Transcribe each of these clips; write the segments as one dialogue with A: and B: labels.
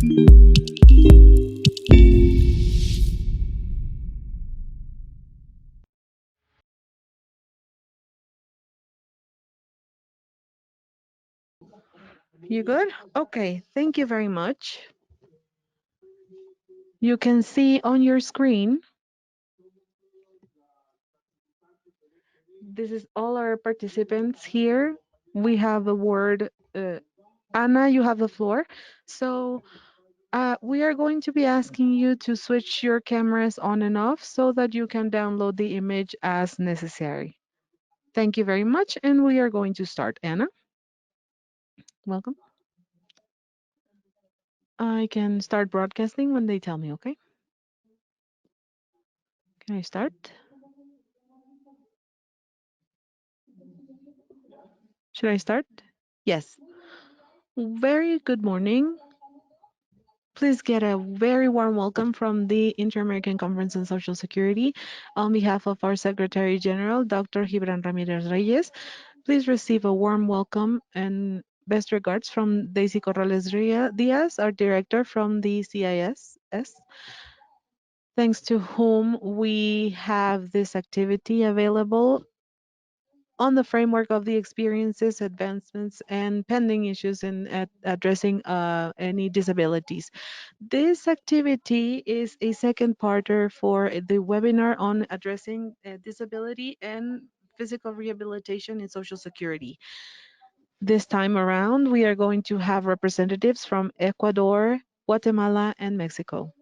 A: You good? Okay, thank you very much. You can see on your screen, this is all our participants here. We have the word, Anna, you have the floor. So we are going to be asking you to switch your cameras on and off so that you can download the image as necessary. Thank you very much, and we are going to start. Anna, welcome. I can start broadcasting when they tell me, okay? Can I start? Should I start? Yes. Very good morning. Please get a very warm welcome from the Inter-American Conference on Social Security on behalf of our Secretary General, Dr. Gibran Ramirez Reyes. Please receive a warm welcome and best regards from Daisy Corrales Diaz, our director from the CISS, thanks to whom we have this activity available on the framework of the experiences, advancements, and pending issues in addressing any disabilities. This activity is a second parter for the webinar on addressing disability and physical rehabilitation in Social Security. This time around, we are going to have representatives from Ecuador, Guatemala, and Mexico.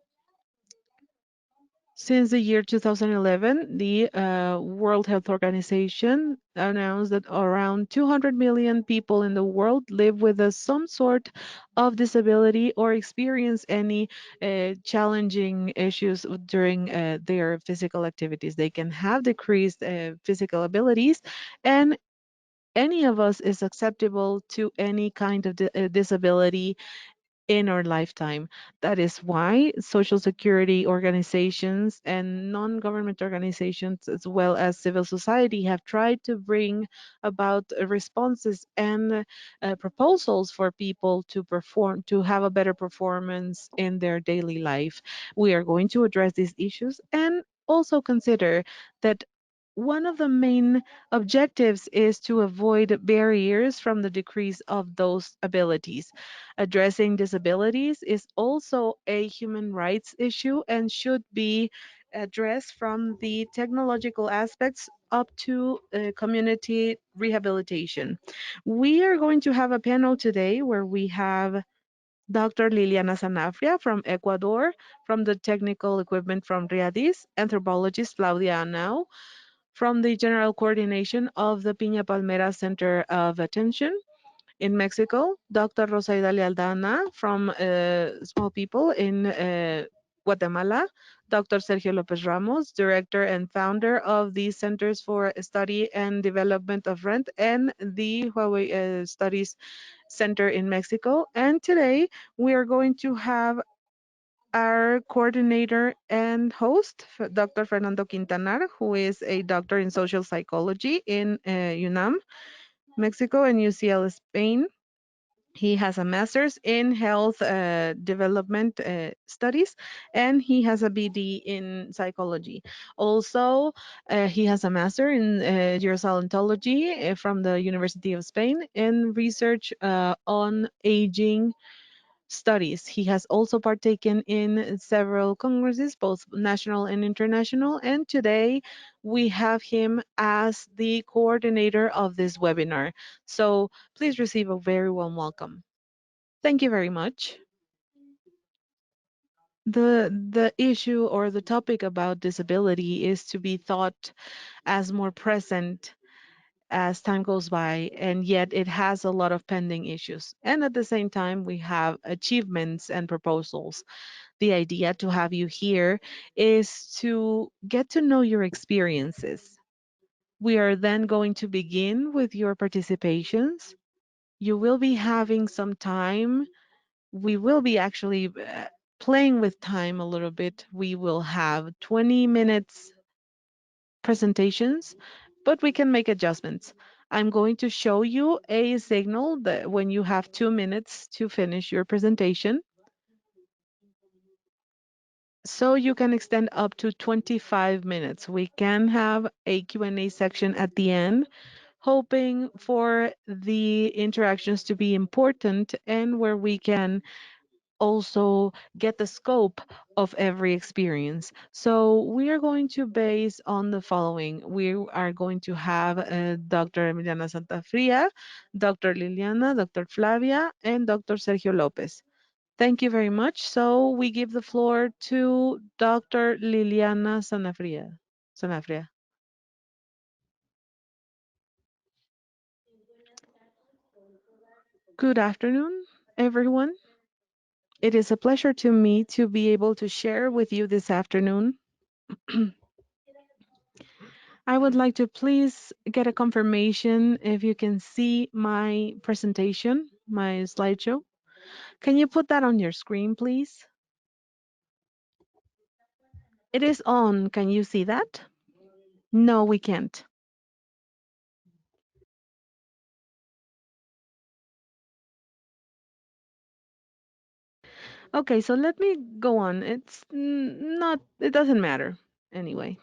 A: Since the year 2011, the World Health Organization announced that around 200 million people in the world live with some sort of disability or experience any challenging issues during their physical activities. They can have decreased physical abilities, and any of us is acceptable to any kind of disability in our lifetime. That is why Social Security organizations and non-government organizations, as well as civil society, have tried to bring about responses and proposals for people to perform, to have a better performance in their daily life. We are going to address these issues and also consider that one of the main objectives is to avoid barriers from the decrease of those abilities. Addressing disabilities is also a human rights issue and should be addressed from the technological aspects up to community rehabilitation. We are going to have a panel today where we have Dr. Liliana Sanabria from Ecuador, from the technical equipment from Riadis, anthropologist Claudia Anao, from the general coordination of the Piña Palmera Center of Attention in Mexico, Dr. Rosaida Aldana from Small People in Guatemala, Dr. Sergio Lopez Ramos, director and founder of the Centers for Study and Development of Rent and the Huawei Studies Center in Mexico. And today we are going to have our coordinator and host, Dr. Fernando Quintanar, who is a doctor in social psychology in UNAM, Mexico, and UCL Spain. He has a master's in health development studies, and he has a BD in psychology. Also, he has a master in gerontology from the University of Spain and research on aging studies. He has also partaken in several congresses, both national and international, and today we have him as the coordinator of this webinar. So please receive a very warm welcome. Thank you very much. The issue or the topic about disability is to be thought as more present as time goes by, and yet it has a lot of pending issues. And at the same time, we have achievements and proposals. The idea to have you here is to get to know your experiences. We are then going to begin with your participations. You will be having some time. We will be actually playing with time a little bit. We will have 20 minutes presentations, but we can make adjustments. I'm going to show you a signal that when you have 2 minutes to finish your presentation. so you can extend up to 25 minutes. We can have a Q&A section at the end, hoping for the interactions to be important and where we can also get the scope of every experience. So we are going to base on the following. We are going to have Dr. Emiliana Santafria, Dr. Liliana, Dr. Flavia, and Dr. Sergio Lopez. Thank you very much. So we give the floor to Dr. Liliana Sanafria. Sanafria. Good afternoon, everyone. It is a pleasure to me to be able to share with you this afternoon. I would like to please get a confirmation if you can see my presentation, my slideshow. Can you put that on your screen, please? It is on. Can you see that? No, we can't. Okay, so let me go on. It's not, it doesn't matter anyway.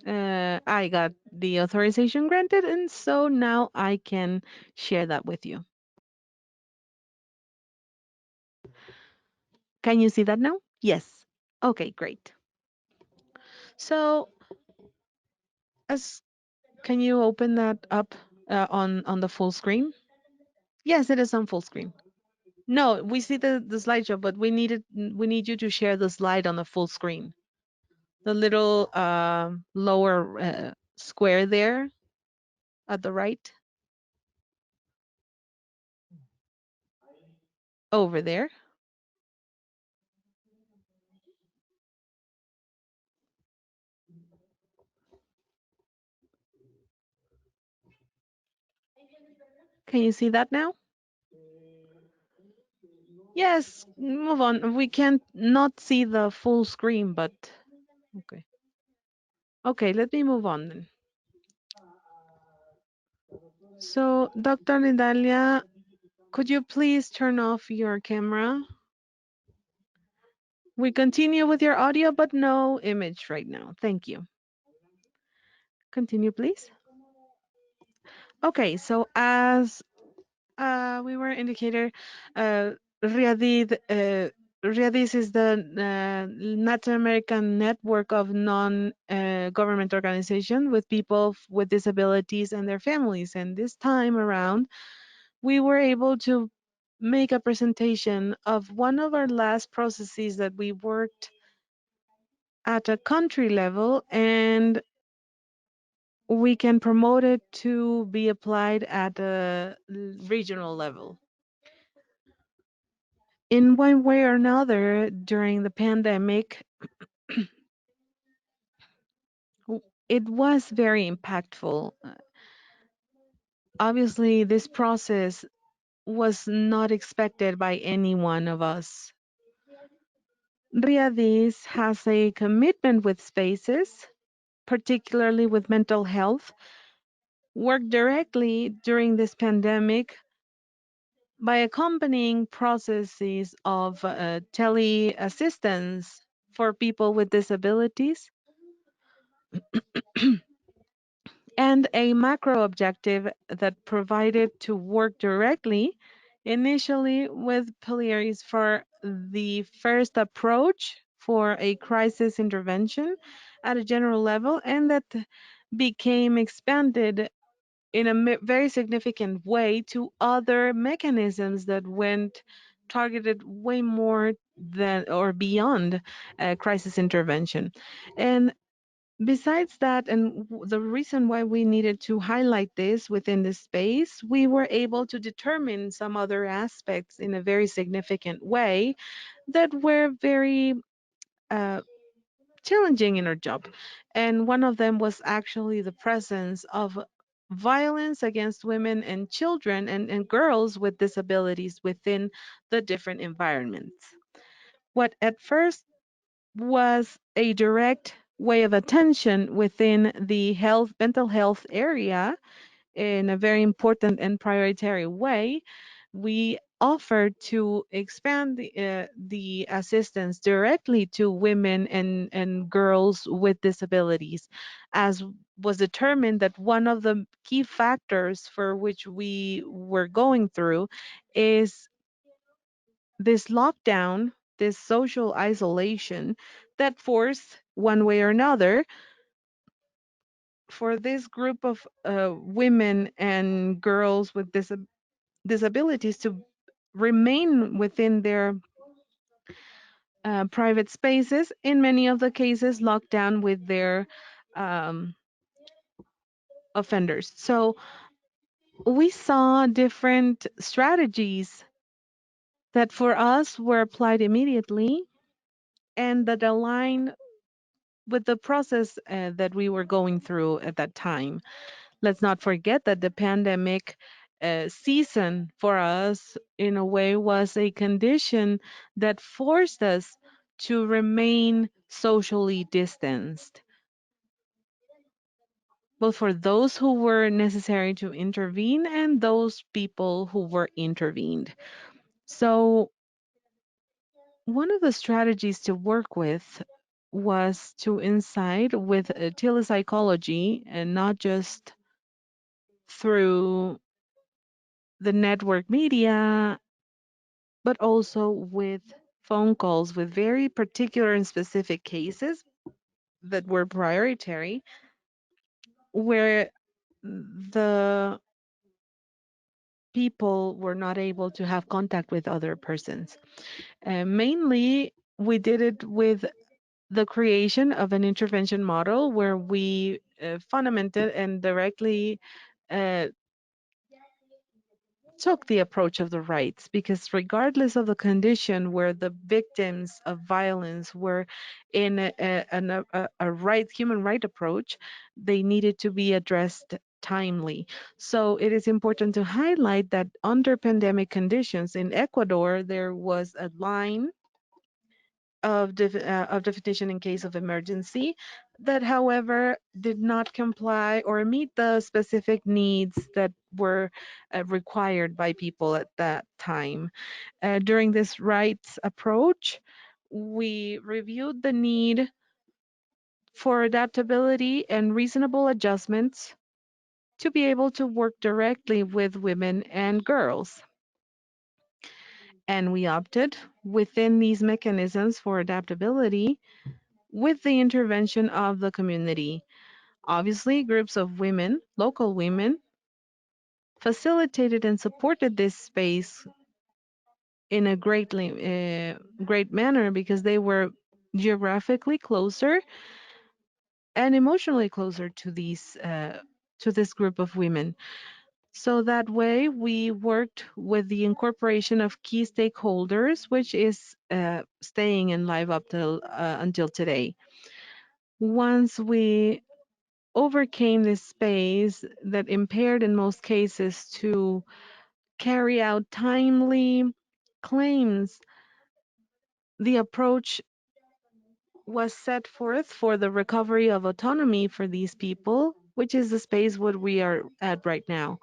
A: I got the authorization granted, and so now I can share that with you. Can you see that now? Yes. Okay, great. So, as can you open that up on the full screen? Yes, it is on full screen. No, we see the slideshow, but we need you to share the slide on the full screen. The little lower square there at the right, over there. Can you see that now? Yes, move on. We can't not see the full screen, but okay. Okay, let me move on then. So, Dr. Nidalia, could you please turn off your camera? We continue with your audio, but no image right now. Thank you. Continue, please. Okay, so as we were indicated, uh, Riadid, Riadis is the Latin American network of non-government organization with people with disabilities and their families. And this time around, we were able to make a presentation of one of our last processes that we worked at a country level, and we can promote it to be applied at a regional level. In one way or another, during the pandemic, it was very impactful. Obviously, this process was not expected by any one of us. Riadis has a commitment with spaces, particularly with mental health, worked directly during this pandemic by accompanying processes of teleassistance for people with disabilities and a macro objective that provided to work directly initially with Polaris for the first approach for a crisis intervention at a general level, and that became expanded in a very significant way to other mechanisms that went targeted way more than or beyond crisis intervention. And besides that, and the reason why we needed to highlight this within this space, we were able to determine some other aspects in a very significant way that were very uh, challenging in our job. And one of them was actually the presence of violence against women and children and girls with disabilities within the different environments. What at first was a direct way of attention within the mental health area in a very important and prioritary way, we offered to expand the assistance directly to women and girls with disabilities, as was determined that one of the key factors for which we were going through is this lockdown, this social isolation that forced, one way or another, for this group of women and girls with disabilities to remain within their private spaces, in many of the cases locked down with their um, offenders. So we saw different strategies that for us were applied immediately and that align with the process that we were going through at that time. Let's not forget that the pandemic season for us, in a way, was a condition that forced us to remain socially distanced, both for those who were necessary to intervene and those people who were intervened. So, one of the strategies to work with was to incide with telepsychology and not just through the network media, but also with phone calls with very particular and specific cases that were prioritary, where the people were not able to have contact with other persons. Mainly, we did it with the creation of an intervention model where we fundamented and directly uh, took the approach of the rights, because regardless of the condition where the victims of violence were in a right human right approach, they needed to be addressed timely. So it is important to highlight that under pandemic conditions in Ecuador, there was a line of definition in case of emergency that, however, did not comply or meet the specific needs that were required by people at that time. During this rights approach, we reviewed the need for adaptability and reasonable adjustments to be able to work directly with women and girls. And we opted within these mechanisms for adaptability with the intervention of the community. Obviously, groups of women, local women, facilitated and supported this space in a great manner because they were geographically closer and emotionally closer to this group of women. So that way, we worked with the incorporation of key stakeholders, which is staying in live up till until today. Once we overcame this space that impaired in most cases to carry out timely claims, the approach was set forth for the recovery of autonomy for these people, which is the space where we are at right now.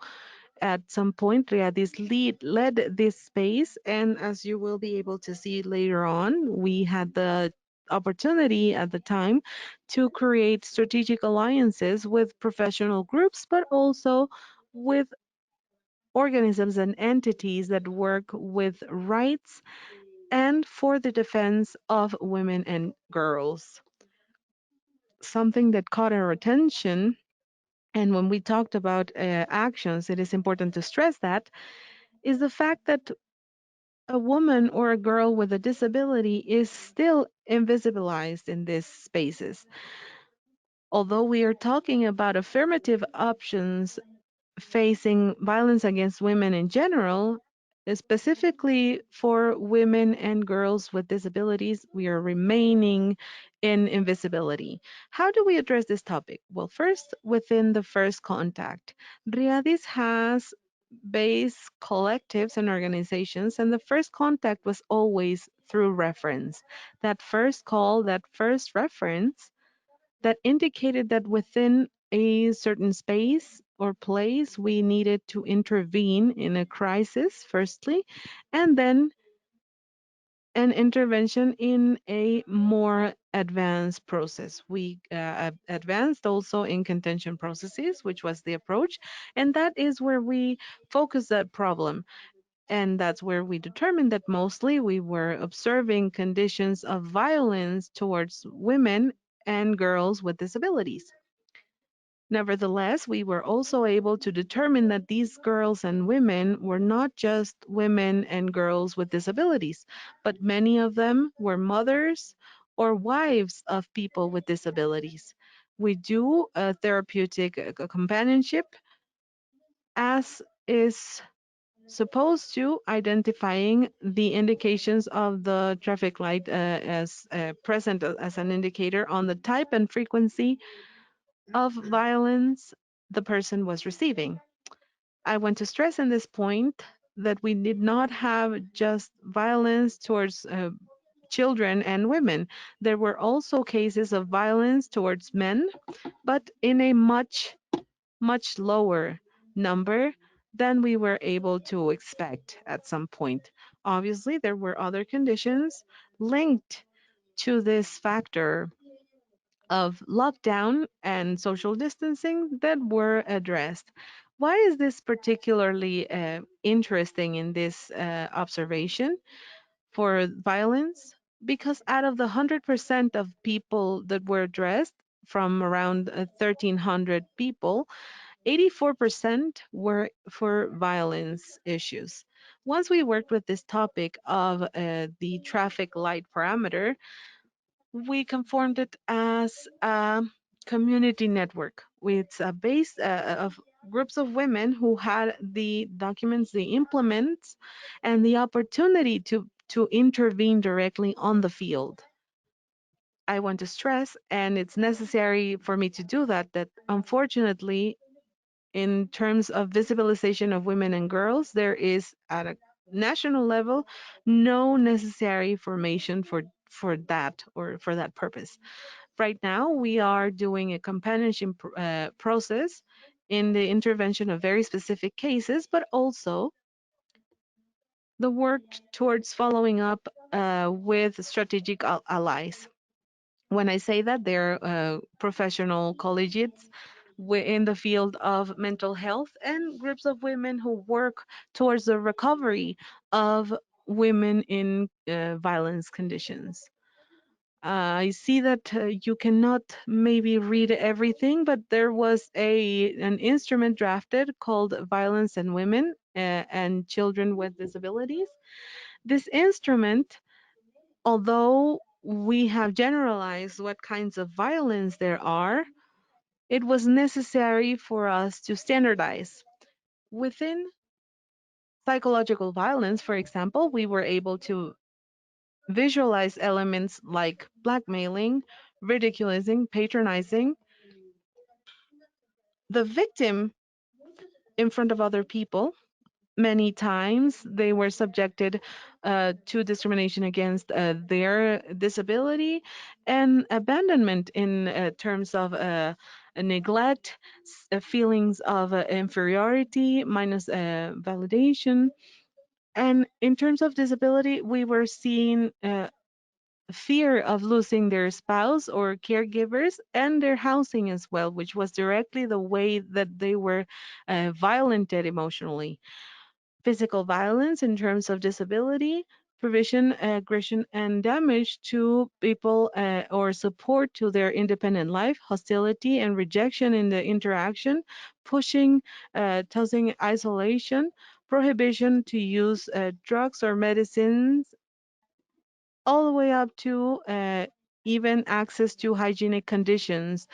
A: At some point, Riadis led this space, and as you will be able to see later on, we had the opportunity at the time to create strategic alliances with professional groups, but also with organisms and entities that work with rights and for the defense of women and girls. Something that caught our attention, and when we talked about actions, it is important to stress that, is the fact that a woman or a girl with a disability is still invisibilized in these spaces. Although we are talking about affirmative options facing violence against women in general, specifically for women and girls with disabilities, we are remaining in invisibility. How do we address this topic? Well, first, within the first contact, Riadis has base collectives and organizations, and the first contact was always through reference. That first call, that first reference that indicated that within a certain space, or place we needed to intervene in a crisis, firstly, and then an intervention in a more advanced process. We advanced also in contention processes, which was the approach, and that is where we focus that problem. And that's where we determined that mostly we were observing conditions of violence towards women and girls with disabilities. Nevertheless, we were also able to determine that these girls and women were not just women and girls with disabilities, but many of them were mothers or wives of people with disabilities. We do a therapeutic companionship as is supposed to identifying the indications of the traffic light as present as an indicator on the type and frequency of violence the person was receiving. I want to stress in this point that we did not have just violence towards children and women. There were also cases of violence towards men, but in a much lower number than we were able to expect at some point. Obviously, there were other conditions linked to this factor of lockdown and social distancing that were addressed. Why is this particularly interesting in this observation for violence? Because out of the 100% of people that were addressed, from around 1,300 people, 84% were for violence issues. Once we worked with this topic of the traffic light parameter, we conformed it as a community network with a base of groups of women who had the documents, the implements, and the opportunity to intervene directly on the field. I want to stress, and it's necessary for me to do that, that unfortunately, in terms of visibilization of women and girls, there is at a national level no necessary formation for that or for that purpose. Right now, we are doing a companionship process in the intervention of very specific cases, but also the work towards following up with strategic allies. When I say that, they're professional collegiates in the field of mental health and groups of women who work towards the recovery of women in violence conditions. I see that you cannot maybe read everything, but there was an instrument drafted called Violence and Women and Children with Disabilities. This instrument, although we have generalized what kinds of violence there are, it was necessary for us to standardize. Within psychological violence, for example, we were able to visualize elements like blackmailing, ridiculizing, patronizing the victim in front of other people. Many times they were subjected to discrimination against their disability and abandonment in terms of neglect, feelings of inferiority, minus validation. And in terms of disability, we were seeing fear of losing their spouse or caregivers and their housing as well, which was directly the way that they were violented emotionally. Physical violence in terms of disability, provision, aggression, and damage to people or support to their independent life, hostility and rejection in the interaction, pushing, tossing, isolation, prohibition to use drugs or medicines, all the way up to even access to hygienic conditions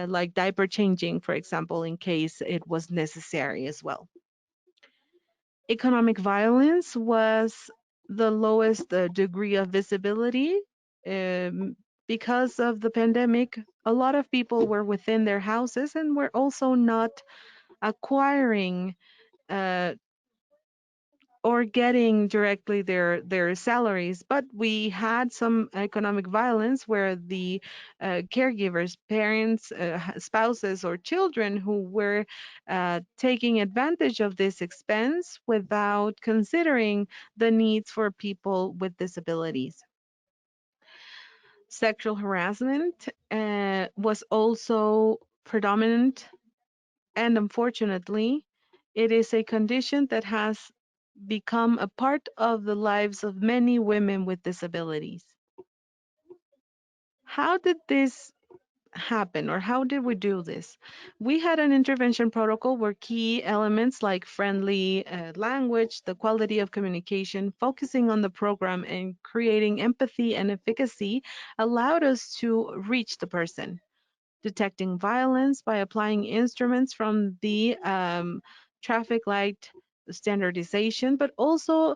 A: like diaper changing, for example, in case it was necessary as well. Economic violence was the lowest degree of visibility. Because of the pandemic, a lot of people were within their houses and were also not acquiring uh, or getting directly their salaries. But we had some economic violence where the caregivers, parents, spouses, or children who were taking advantage of this expense without considering the needs for people with disabilities. Sexual harassment was also predominant, and unfortunately, it is a condition that has become a part of the lives of many women with disabilities. How did this happen, or how did we do this? We had an intervention protocol where key elements like friendly language, the quality of communication, focusing on the program, and creating empathy and efficacy allowed us to reach the person. Detecting violence by applying instruments from the traffic light standardization, but also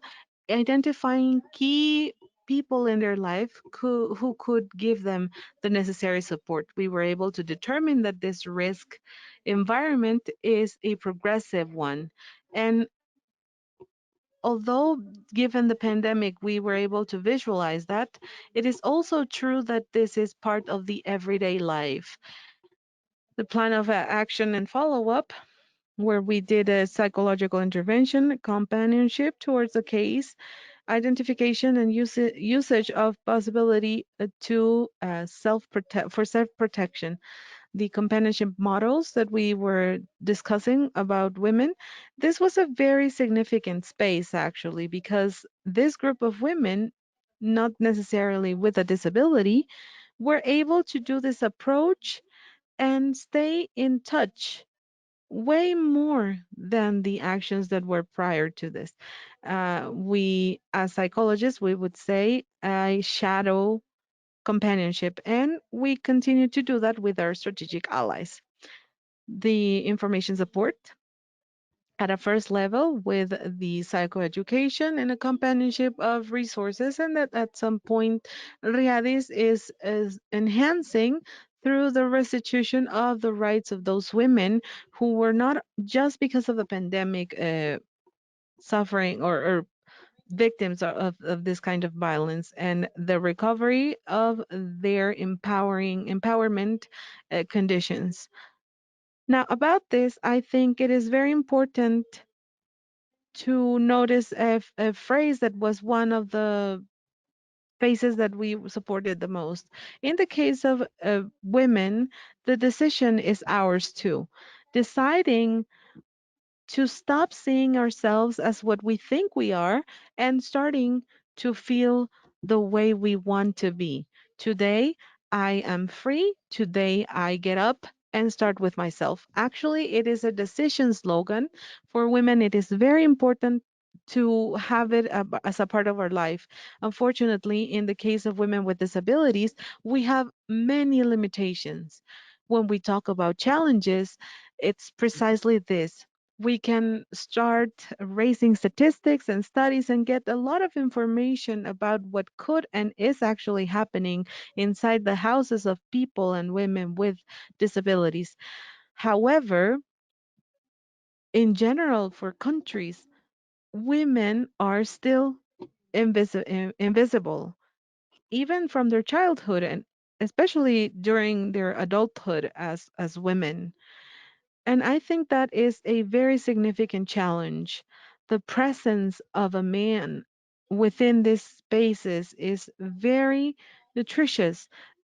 A: identifying key people in their life who could give them the necessary support. We were able to determine that this risk environment is a progressive one. And although given the pandemic we were able to visualize that, it is also true that this is part of the everyday life. The plan of action and follow up, where we did a psychological intervention, companionship towards the case, identification and usage of possibility to self protection. The companionship models that we were discussing about women, this was a very significant space actually, because this group of women, not necessarily with a disability, were able to do this approach and stay in touch way more than the actions that were prior to this. We, as psychologists, we would say a shadow companionship, and we continue to do that with our strategic allies. The information support at a first level with the psychoeducation and a companionship of resources, and that at some point Riadis is enhancing through the restitution of the rights of those women who were not just because of the pandemic suffering or victims of this kind of violence, and the recovery of their empowerment conditions. Now, about this, I think it is very important to notice a phrase that was one of the phases that we supported the most. In the case of women, the decision is ours too. Deciding to stop seeing ourselves as what we think we are and starting to feel the way we want to be. Today, I am free. Today, I get up and start with myself. Actually, it is a decision slogan. For women, it is very important to have it as a part of our life. Unfortunately, in the case of women with disabilities, we have many limitations. When we talk about challenges, it's precisely this: we can start raising statistics and studies and get a lot of information about what could and is actually happening inside the houses of people and women with disabilities. However, in general, for countries, women are still invisible, even from their childhood and especially during their adulthood as women. And I think that is a very significant challenge. The presence of a man within these spaces is very nutritious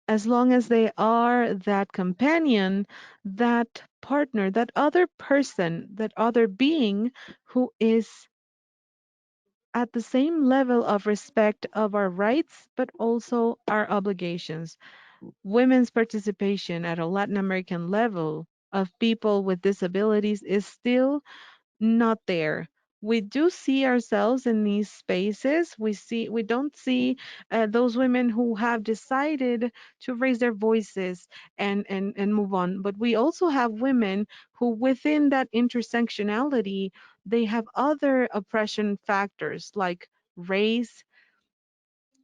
A: as long as they are that companion, that partner, that other person, that other being who is at the same level of respect of our rights, but also our obligations. Women's participation at a Latin American level of people with disabilities is still not there. We do see ourselves in these spaces. We don't see those women who have decided to raise their voices and move on. But we also have women who, within that intersectionality, they have other oppression factors like race,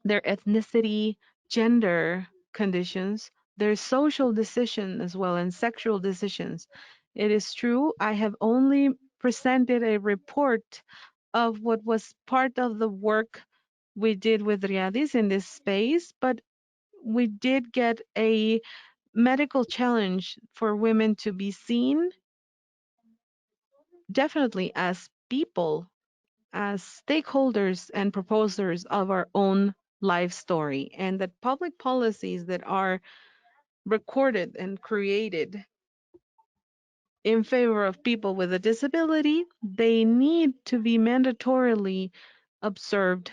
A: their ethnicity, gender conditions, their social decision as well, and sexual decisions. It is true, I have only presented a report of what was part of the work we did with Riadis in this space, but we did get a medical challenge for women to be seen definitely as people, as stakeholders and proposers of our own life story, and that public policies that are recorded and created in favor of people with a disability, they need to be mandatorily observed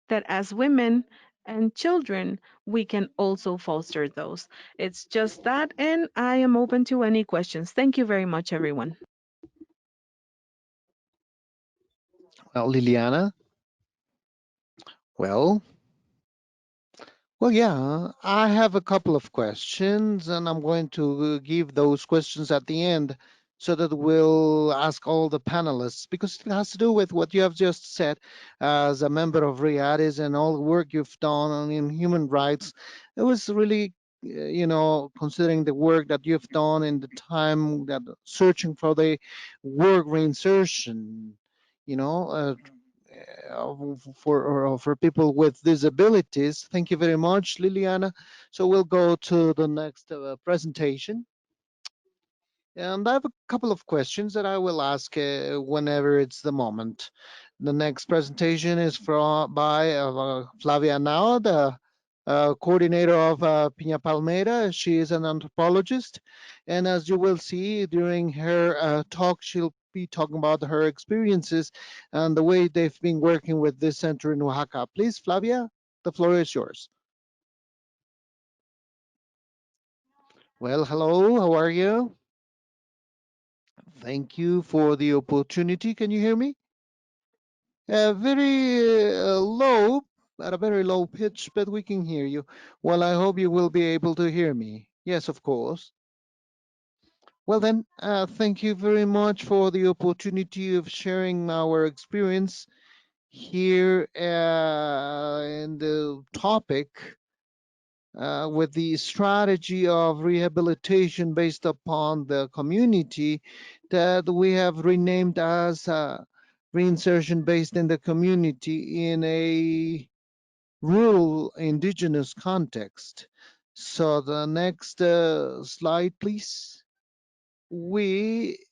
A: that as women and children, we can also foster those. It's just that, and I am open to any questions. Thank you very much, everyone.
B: Well, Liliana, well, Well, yeah, I have a couple of questions, and I'm going to give those questions at the end so that we'll ask all the panelists because it has to do with what you have just said as a member of RIADIS and all the work you've done in human rights. It was really, considering the work that you've done in the time that searching for the work reinsertion, you know, uh, for people with disabilities. Thank you very much, Liliana. So we'll go to the next presentation. And I have a couple of questions that I will ask whenever it's the moment. The next presentation is by Flavia Nao, the coordinator of Piña Palmera. She is an anthropologist. And as you will see during her talk, she'll be talking about her experiences and the way they've been working with this center in Oaxaca. Please, Flavia, the floor is yours. Well, hello, how are you? Thank you for the opportunity. Can you hear me? Very low, at a very low pitch, but we can hear you. Well, I hope you will be able to hear me. Yes, of course. Well, then, thank you very much for the opportunity of sharing our experience here in the topic with the strategy of rehabilitation based upon the community that we have renamed as reinsertion based in the community in a rural indigenous context. So the next slide, please. We,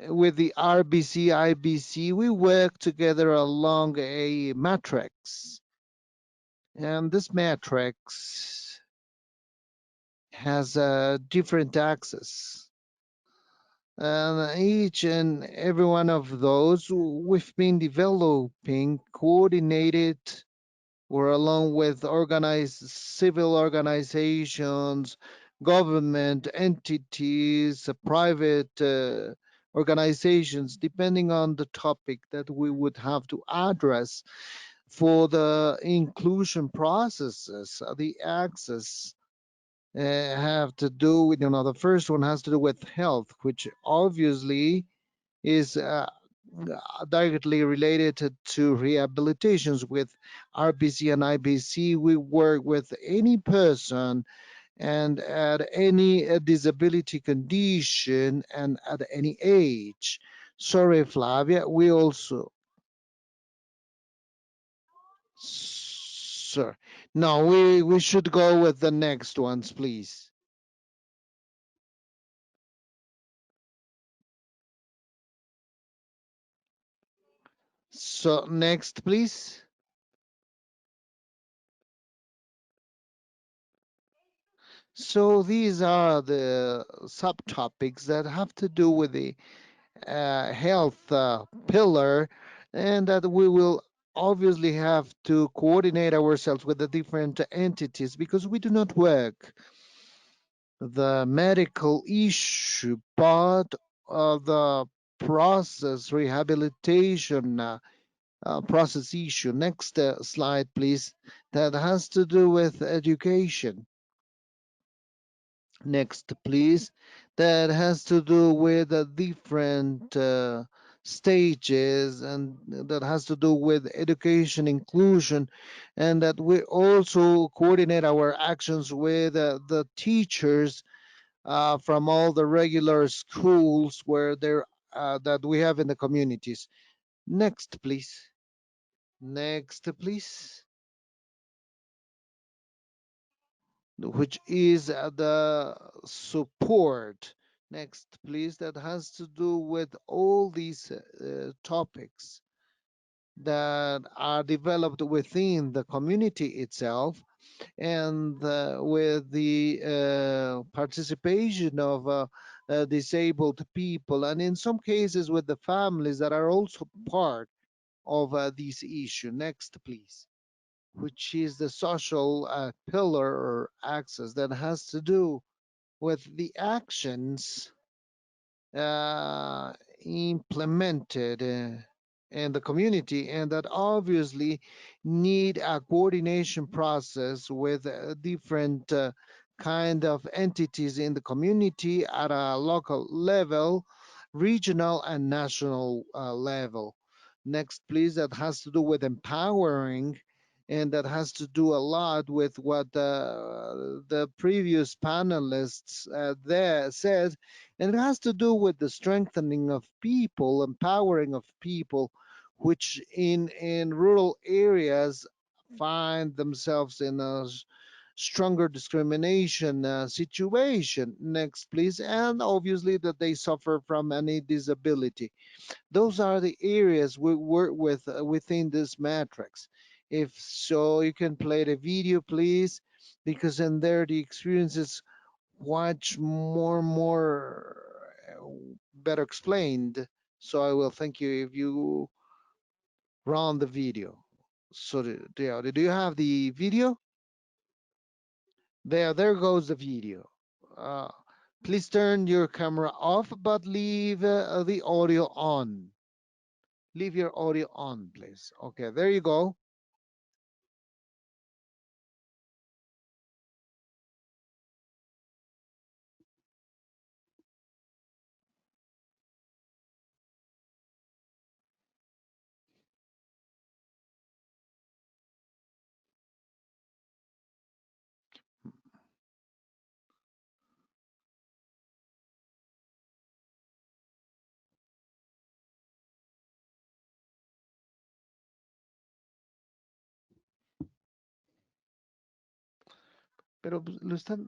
B: with the RBC IBC, we work together along a matrix. And this matrix has different axes. And each and every one of those we've been developing coordinated or along with organized civil organizations, government entities, private organizations, depending on the topic that we would have to address for the inclusion processes, the access have to do with, the first one has to do with health, which obviously is directly related to rehabilitations. With RBC and IBC, we work with any person and at any disability condition and at any age. Sorry, Flavia, we also, sir, no, we should go with the next ones, please. So next, please. So these are the subtopics that have to do with the health pillar, and that we will obviously have to coordinate ourselves with the different entities because we do not work the medical issue, but the process rehabilitation process issue. Next slide, please. That has to do with education. Next, please. That has to do with the different stages, and that has to do with education inclusion, and that we also coordinate our actions with the teachers from all the regular schools where there that we have in the communities. Next, please. Next, please. Which is the support. Next, please. That has to do with all these topics that are developed within the community itself and with the participation of disabled people, and in some cases with the families that are also part of this issue. Next, please. Which is the social pillar or axis that has to do with the actions uh, implemented in the community, and that obviously need a coordination process with different kind of entities in the community at a local level, regional and national level. Next, please. That has to do with empowering, and that has to do a lot with what the previous panelists there said, and it has to do with the strengthening of people, empowering of people, which in rural areas find themselves in a stronger discrimination situation. Next, please. And obviously that they suffer from any disability. Those are the areas we work with within this matrix. If so, you can play the video, please, because in there the experiences much more better explained. So I will thank you if you run the video. So do you have the video? There goes the video. Uh, Please turn your camera off, but leave the audio on. Leave your audio on, please. Okay, there you go. Pero lo están,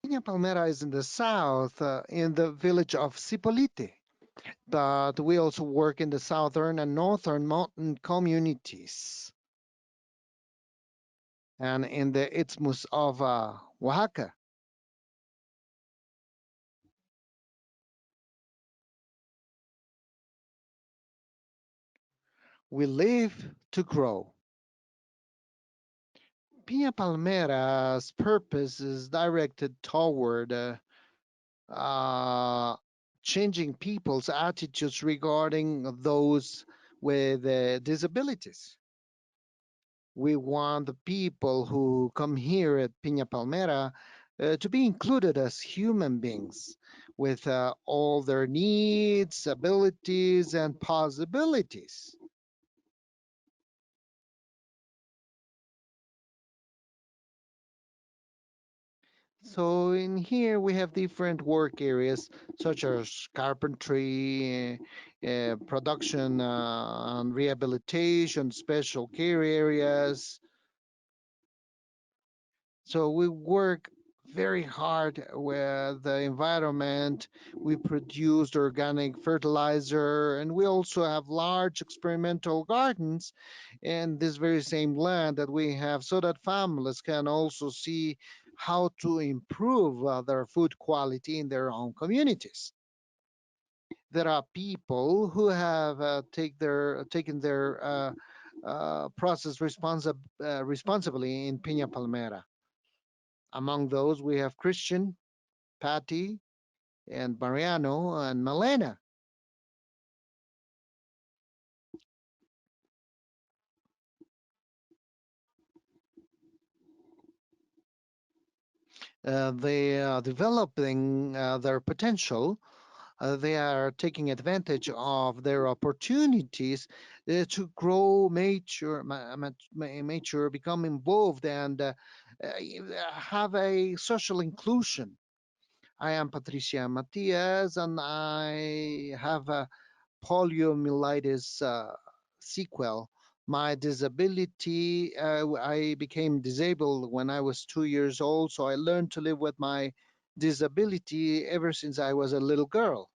B: Peña Palmera is in the south, in the village of Cipolite. But we also work in the southern and northern mountain communities and in the Istthmus of Oaxaca. We live to grow. Pina Palmera's purpose is directed toward uh, changing people's attitudes regarding those with disabilities. We want the people who come here at Piña Palmera to be included as human beings with all their needs, abilities, and possibilities. So in here we have different work areas such as carpentry, production and rehabilitation, special care areas. So we work very hard with the environment. We produced organic fertilizer, and we also have large experimental gardens in this very same land that we have so that families can also see how to improve their food quality in their own communities. There are people who have taken their process responsibly in Piña Palmera. Among those, we have Christian, Patty, and Mariano and Malena. They are developing their potential They are taking advantage of their opportunities to grow, mature, become involved, and have a social inclusion. I am Patricia Matias, and I have a poliomyelitis sequel. My disability, I became disabled when I was 2 years old, so I learned to live with my disability ever since I was a little girl.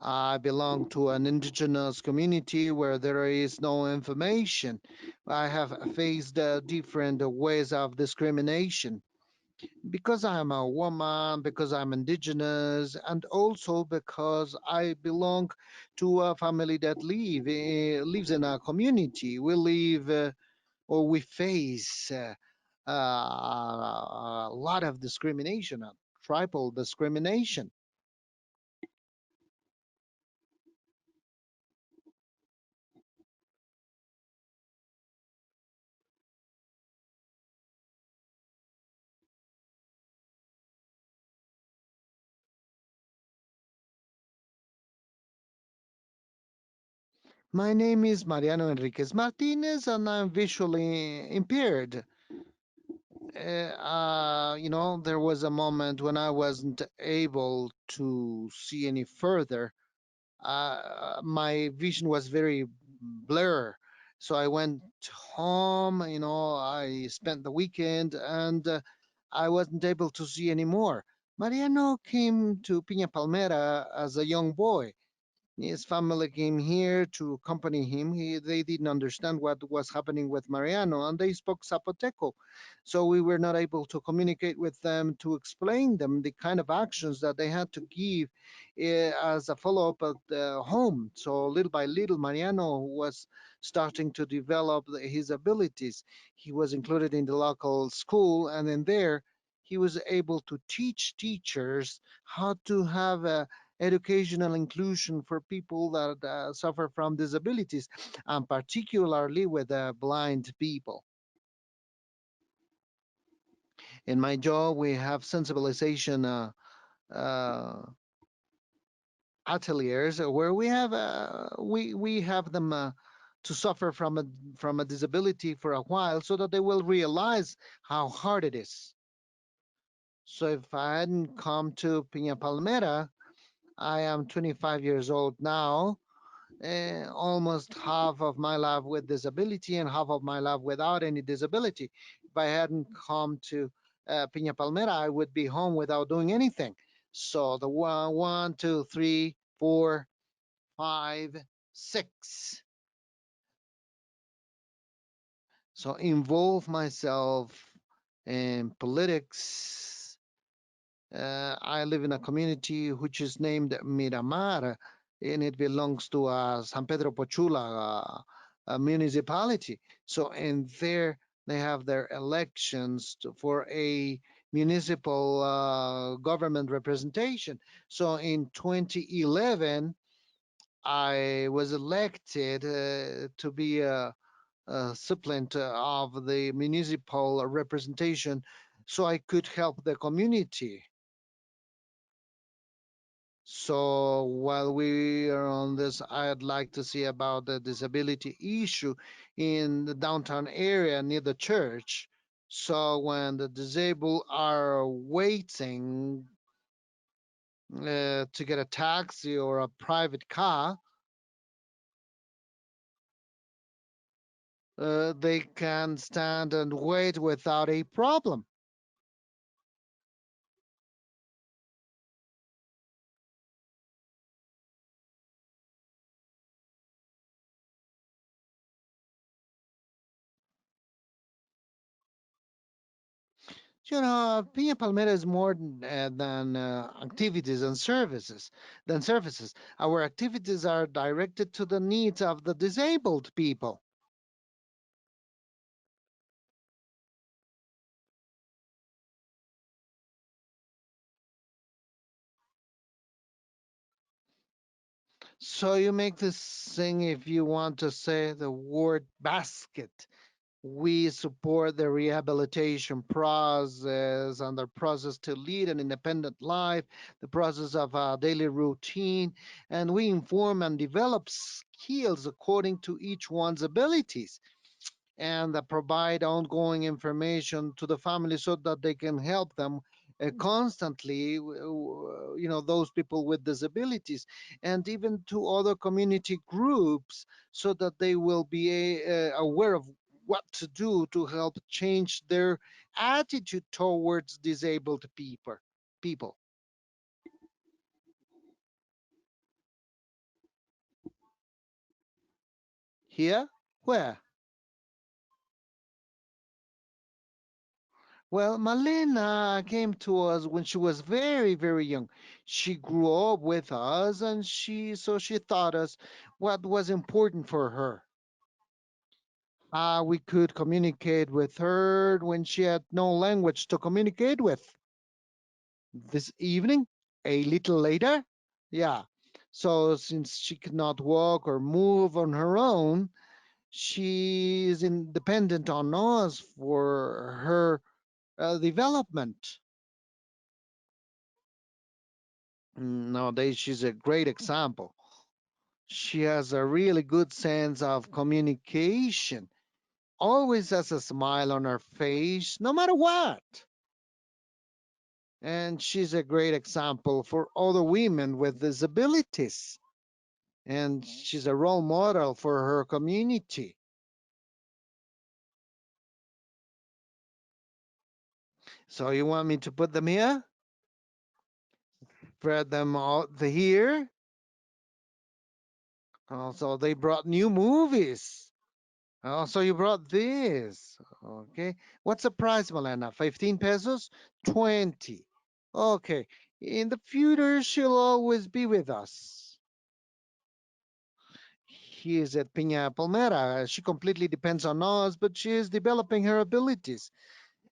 B: I belong to an indigenous community where there is no information. I have faced different ways of discrimination because I'm a woman, because I'm indigenous, and also because I belong to a family that lives in a community. We live or we face a lot of discrimination, tribal discrimination. My name is Mariano Enriquez Martinez, and I'm visually impaired. There was a moment when I wasn't able to see any further. My vision was very blur. So I went home, I spent the weekend, and I wasn't able to see anymore. Mariano came to Piña Palmera as a young boy. His family came here to accompany him. They didn't understand what was happening with Mariano, and they spoke Zapoteco. So we were not able to communicate with them to explain them the kind of actions that they had to give as a follow-up at the home. So little by little, Mariano was starting to develop his abilities. He was included in the local school, and in there, he was able to teach teachers how to have a educational inclusion for people that suffer from disabilities, and particularly with blind people. In my job, we have sensibilization ateliers where we have them to suffer from a disability for a while so that they will realize how hard it is. So if I hadn't come to Piña Palmera, I am 25 years old now, almost half of my life with disability and half of my life without any disability. If I hadn't come to Piña Palmera, I would be home without doing anything. So the one, two, three, four, five, six. So involve myself in politics. I live in a community which is named Miramar, and it belongs to San Pedro Pochula a municipality. So, and there they have their elections for a municipal government representation. So, in 2011, I was elected to be a supplant of the municipal representation so I could help the community. So while we are on this, I'd like to see about the disability issue in the downtown area near the church. So when the disabled are waiting to get a taxi or a private car, they can stand and wait without a problem. Piña Palmera is more than activities and services. Our activities are directed to the needs of the disabled people. So you make this thing if you want to say the word basket. We support the rehabilitation process and the process to lead an independent life, the process of a daily routine, and we inform and develop skills according to each one's abilities and provide ongoing information to the family so that they can help them constantly, those people with disabilities, and even to other community groups so that they will be aware of what to do to help change their attitude towards disabled people. Here? Where? Well, Malena came to us when she was very, very young. She grew up with us and she taught us what was important for her. We could communicate with her when she had no language to communicate with. This evening, a little later, yeah. So since she could not walk or move on her own, she is independent on us for her development. Nowadays, she's a great example. She has a really good sense of communication, always has a smile on her face, no matter what. And she's a great example for other women with disabilities. And she's a role model for her community. So you want me to put them here? Spread them out here? Also, they brought new movies. Oh, so you brought this. Okay. What's the price, Malena? 15 pesos? 20. Okay. In the future, she'll always be with us. He is at Piña Palmera. She completely depends on us, but she is developing her abilities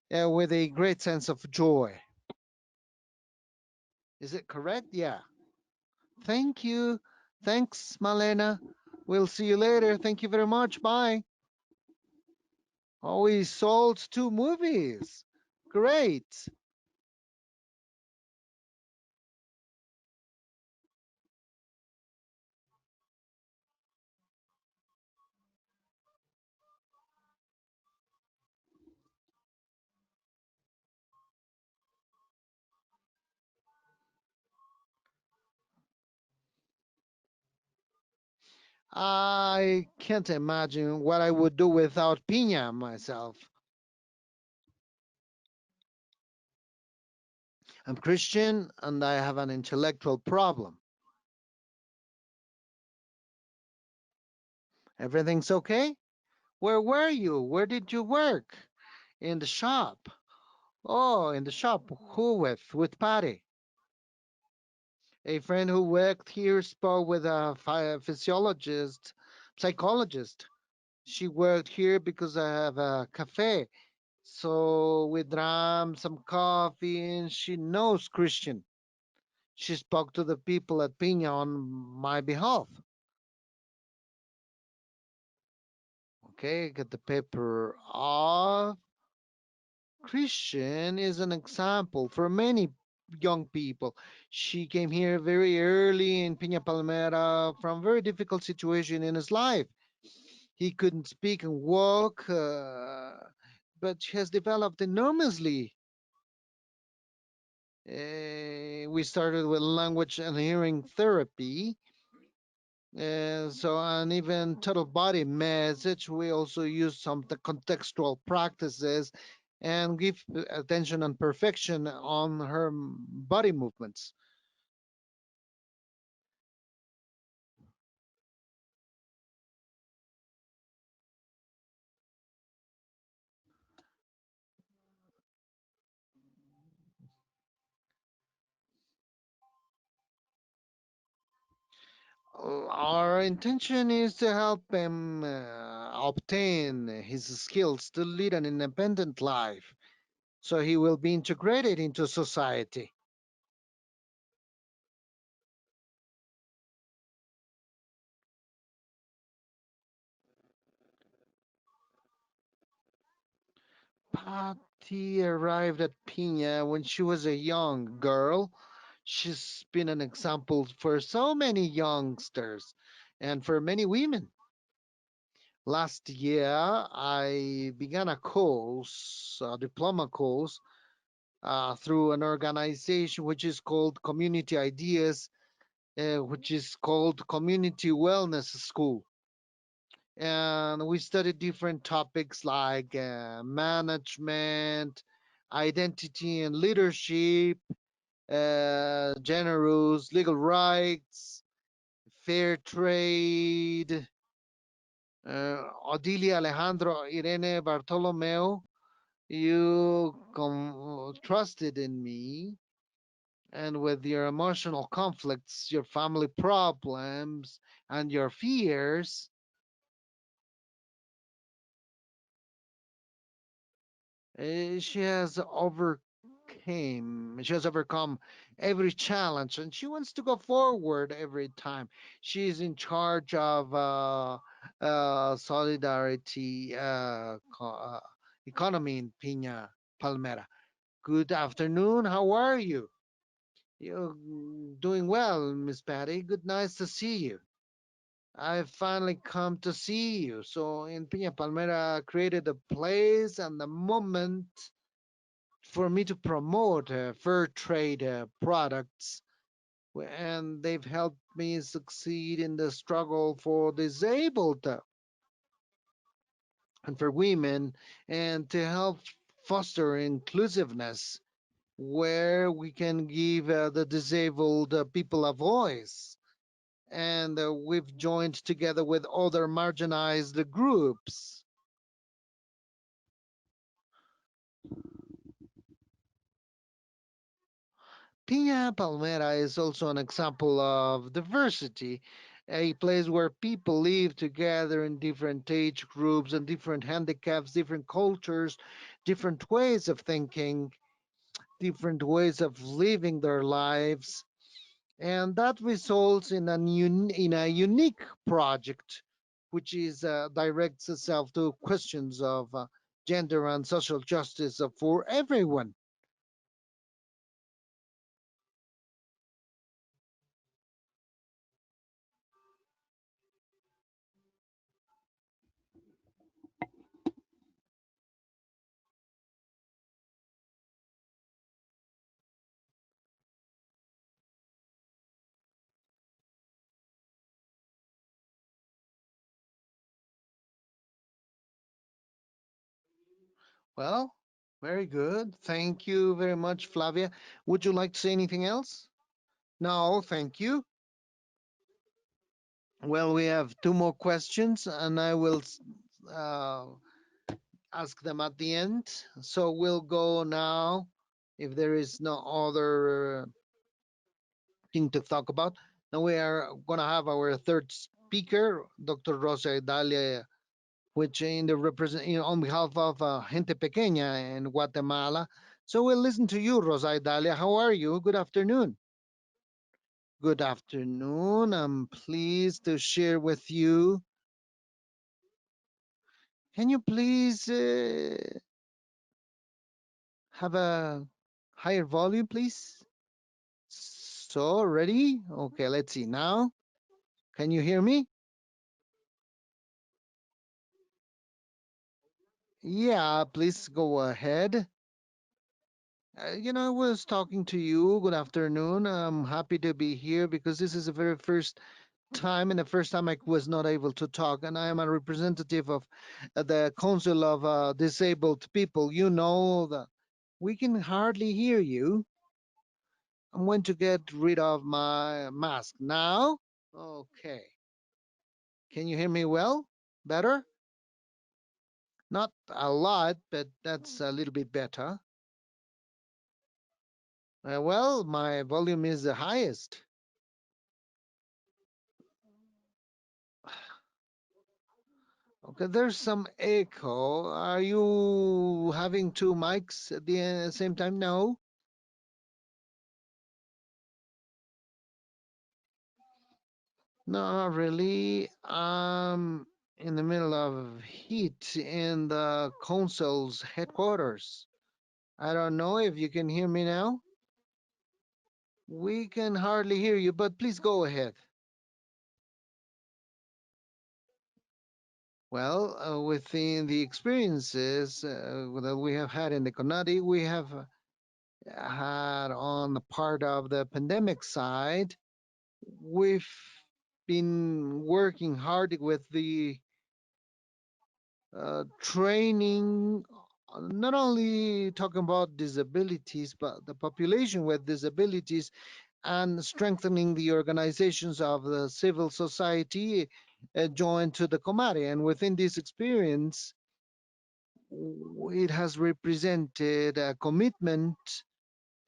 B: with a great sense of joy. Is it correct? Yeah. Thank you. Thanks, Malena. We'll see you later. Thank you very much. Bye. Oh, we sold 2 movies. Great. I can't imagine what I would do without Piña myself. I'm Christian and I have an intellectual problem. Everything's okay? Where were you? Where did you work? In the shop. Oh, in the shop. Who with? With Patty. A friend who worked here spoke with a physiologist, psychologist. She worked here because I have a cafe. So we drank some coffee and she knows Christian. She spoke to the people at Pina on my behalf. Okay, get the paper off. Christian is an example for many young people. She came here very early in Pina Palmera from a very difficult situation in his life. He couldn't speak and walk, but she has developed enormously. We started with language and hearing therapy. So, and even total body message, we also use some contextual practices and give attention and perfection on her body movements. Our intention is to help him obtain his skills to lead an independent life so he will be integrated into society. Patty arrived at Pina when she was a young girl. She's been an example for so many youngsters and for many women. Last year, I began a course, a diploma course, through an organization which is called Community Ideas, which is called Community Wellness School. And we studied different topics like management, identity and leadership, generous legal rights, fair trade. Odilia Alejandro Irene Bartolomeo, you trusted in me, and with your emotional conflicts, your family problems, and your fears, she has overcome every challenge, and she wants to go forward every time. She's in charge of solidarity economy in Pina Palmera. Good afternoon, how are you? You're doing well, Miss Patty. Good, nice to see you. I finally come to see you. So in Pina Palmera created a place and the moment for me to promote fair trade products, and they've helped me succeed in the struggle for disabled and for women, and to help foster inclusiveness where we can give the disabled people a voice. And we've joined together with other marginalized groups. Pina Palmera is also an example of diversity, a place where people live together in different age groups and different handicaps, different cultures, different ways of thinking, different ways of living their lives. And that results in in a unique project, which is directs itself to questions of gender and social justice for everyone. Well, very good. Thank you very much, Flavia. Would you like to say anything else? No, thank you. Well, we have two more questions, and I will uh, ask them at the end. So we'll go now, if there is no other thing to talk about. Now we are going to have our third speaker, Dr. Rosa Idalia, which in the represent on behalf of Gente Pequeña in Guatemala. So we'll listen to you, Rosa Idalia. How are you? Good afternoon. Good afternoon. I'm pleased to share with you. Can you please have a higher volume, please? So, ready? Okay, let's see now. Can you hear me? Yeah, please go ahead. I was talking to you. Good afternoon. I'm happy to be here because this is the very first time and the first time I was not able to talk. And I am a representative of the Council of Disabled People. You know that we can hardly hear you. I'm going to get rid of my mask now. Okay. Can you hear me well? Better? Not a lot, but that's a little bit better. Well, my volume is the highest. Okay, there's some echo. Are you having two mics at the same time? No? No, not really. in the middle of heat in the council's headquarters. I don't know if you can hear me now. We can hardly hear you, but please go ahead. Well, within the experiences that we have had in the CONADI, we have had on the part of the pandemic side, we've been working hard with the training, not only talking about disabilities, but the population with disabilities and strengthening the organizations of the civil society joined to the Comare. And within this experience, it has represented a commitment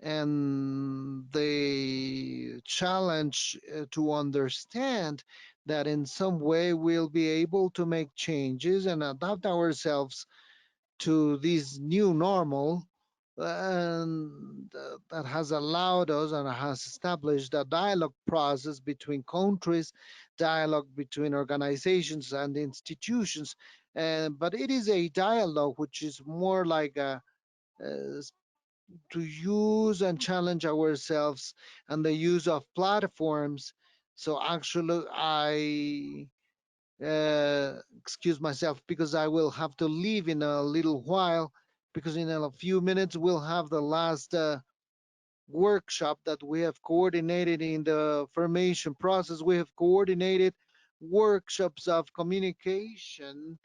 B: and the challenge to understand that in some way we'll be able to make changes and adapt ourselves to this new normal, and that has allowed us and has established a dialogue process between countries, dialogue between organizations and institutions. But it is a dialogue which is more like a to use and challenge ourselves and the use of platforms. So actually, I excuse myself because I will have to leave in a little while because in a few minutes we'll have the last workshop that we have coordinated in the formation process. We have coordinated workshops of communication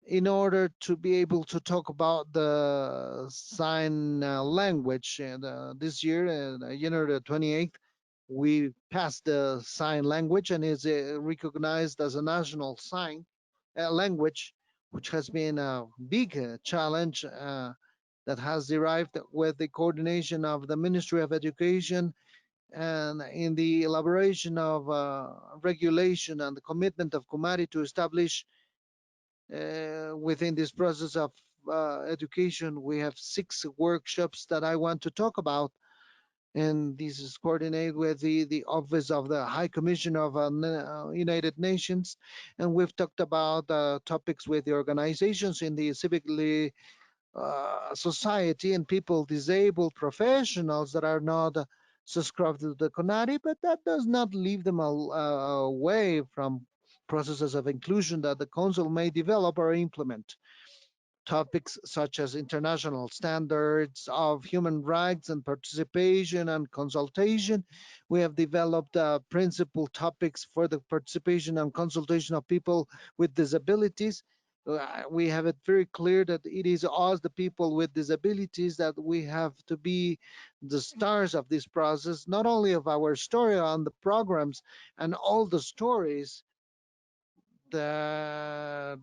B: in order to be able to talk about the sign language. And this year, January the 28th, we passed the sign language and is recognized as a national sign language, which has been a big challenge that has derived with the coordination of the Ministry of Education and in the elaboration of regulation and the commitment of Kumari to establish within this process of education, we have 6 workshops that I want to talk about. And this is coordinated with the Office of the High Commissioner of United Nations. And we've talked about topics with the organizations in the civically society and people, disabled professionals that are not subscribed to the CONADI, but that does not leave them away from processes of inclusion that the Council may develop or implement. Topics such as international standards of human rights and participation and consultation. We have developed principal topics for the participation and consultation of people with disabilities. We have it very clear that it is us, the people with disabilities, that we have to be the stars of this process, not only of our story on the programs and all the stories that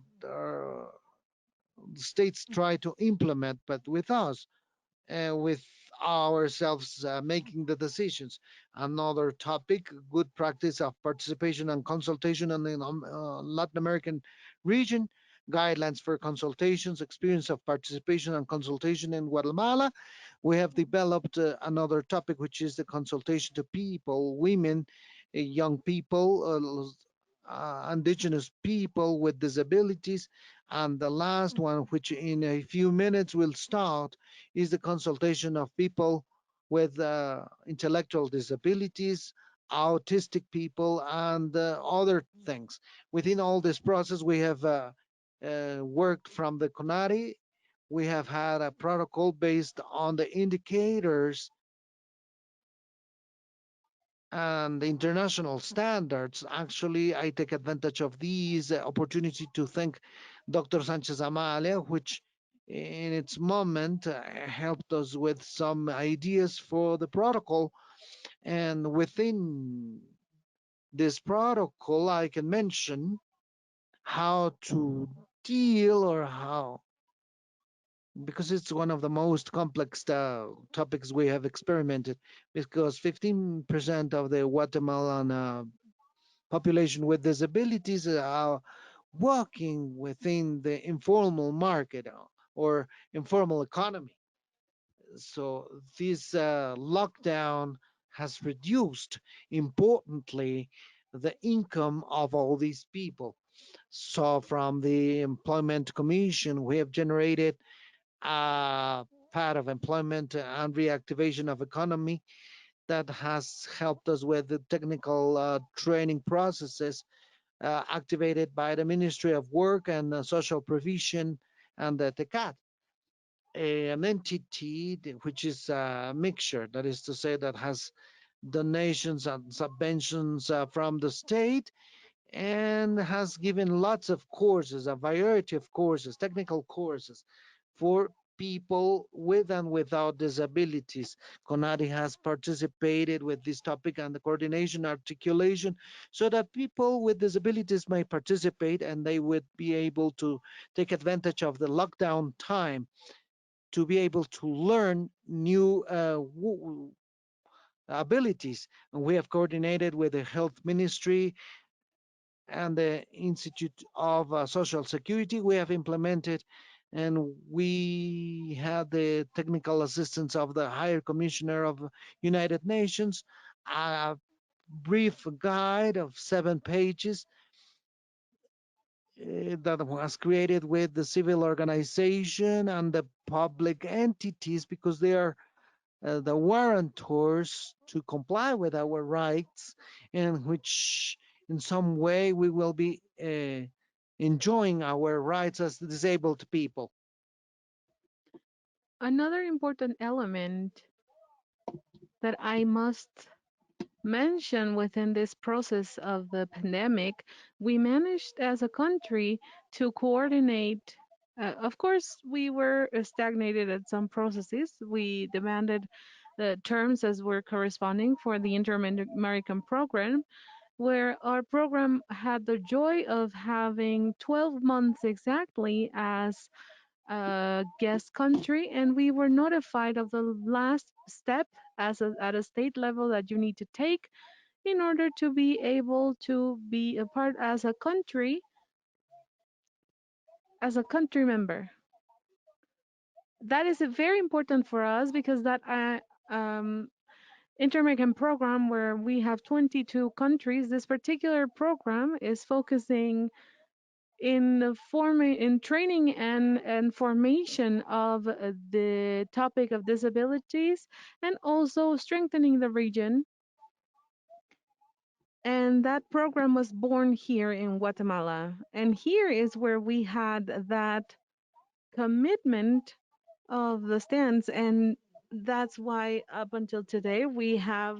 B: states try to implement, but with us, with ourselves making the decisions. Another topic, good practice of participation and consultation in the Latin American region, guidelines for consultations, experience of participation and consultation in Guatemala. We have developed another topic, which is the consultation to people, women, young people, indigenous people with disabilities. And the last one, which in a few minutes will start, is the consultation of people with intellectual disabilities, autistic people, and other things. Within all this process, we have worked from the CONARI. We have had a protocol based on the indicators and the international standards. Actually, I take advantage of these opportunity to thank Dr. Sanchez Amalia, which in its moment helped us with some ideas for the protocol. And within this protocol, I can mention how to deal or how, because it's one of the most complex topics we have experimented, because 15% of the Guatemalan population with disabilities are working within the informal market or informal economy. So this lockdown has reduced importantly the income of all these people. So from the Employment Commission, we have generated a part of employment and reactivation of economy that has helped us with the technical training processes activated by the Ministry of Work and Social Provision and the TECAT, an entity which is a mixture, that is to say, that has donations and subventions from the state and has given lots of courses, a variety of courses, technical courses for people with and without disabilities. CONADI has participated with this topic and the coordination articulation so that people with disabilities may participate and they would be able to take advantage of the lockdown time to be able to learn new abilities. And we have coordinated with the health ministry and the Institute of Social Security. We have implemented and we had the technical assistance of the Higher Commissioner of United Nations, a brief guide of 7 pages that was created with the civil organization and the public entities because they are the warrantors to comply with our rights, in which in some way we will be enjoying our rights as disabled people.
A: Another important element that I must mention within this process of the pandemic, we managed as a country to coordinate. Of course, we were stagnated at some processes. We demanded the terms as were corresponding for the Inter-American program, where our program had the joy of having 12 months exactly as guest country, and we were notified of the last step at a state level that you need to take in order to be able to be a part as a country member. That is very important for us because that Inter-American program where we have 22 countries, this particular program is focusing in the in training and formation of the topic of disabilities and also strengthening the region. And that program was born here in Guatemala. And here is where we had that commitment of the stance, and that's why up until today we have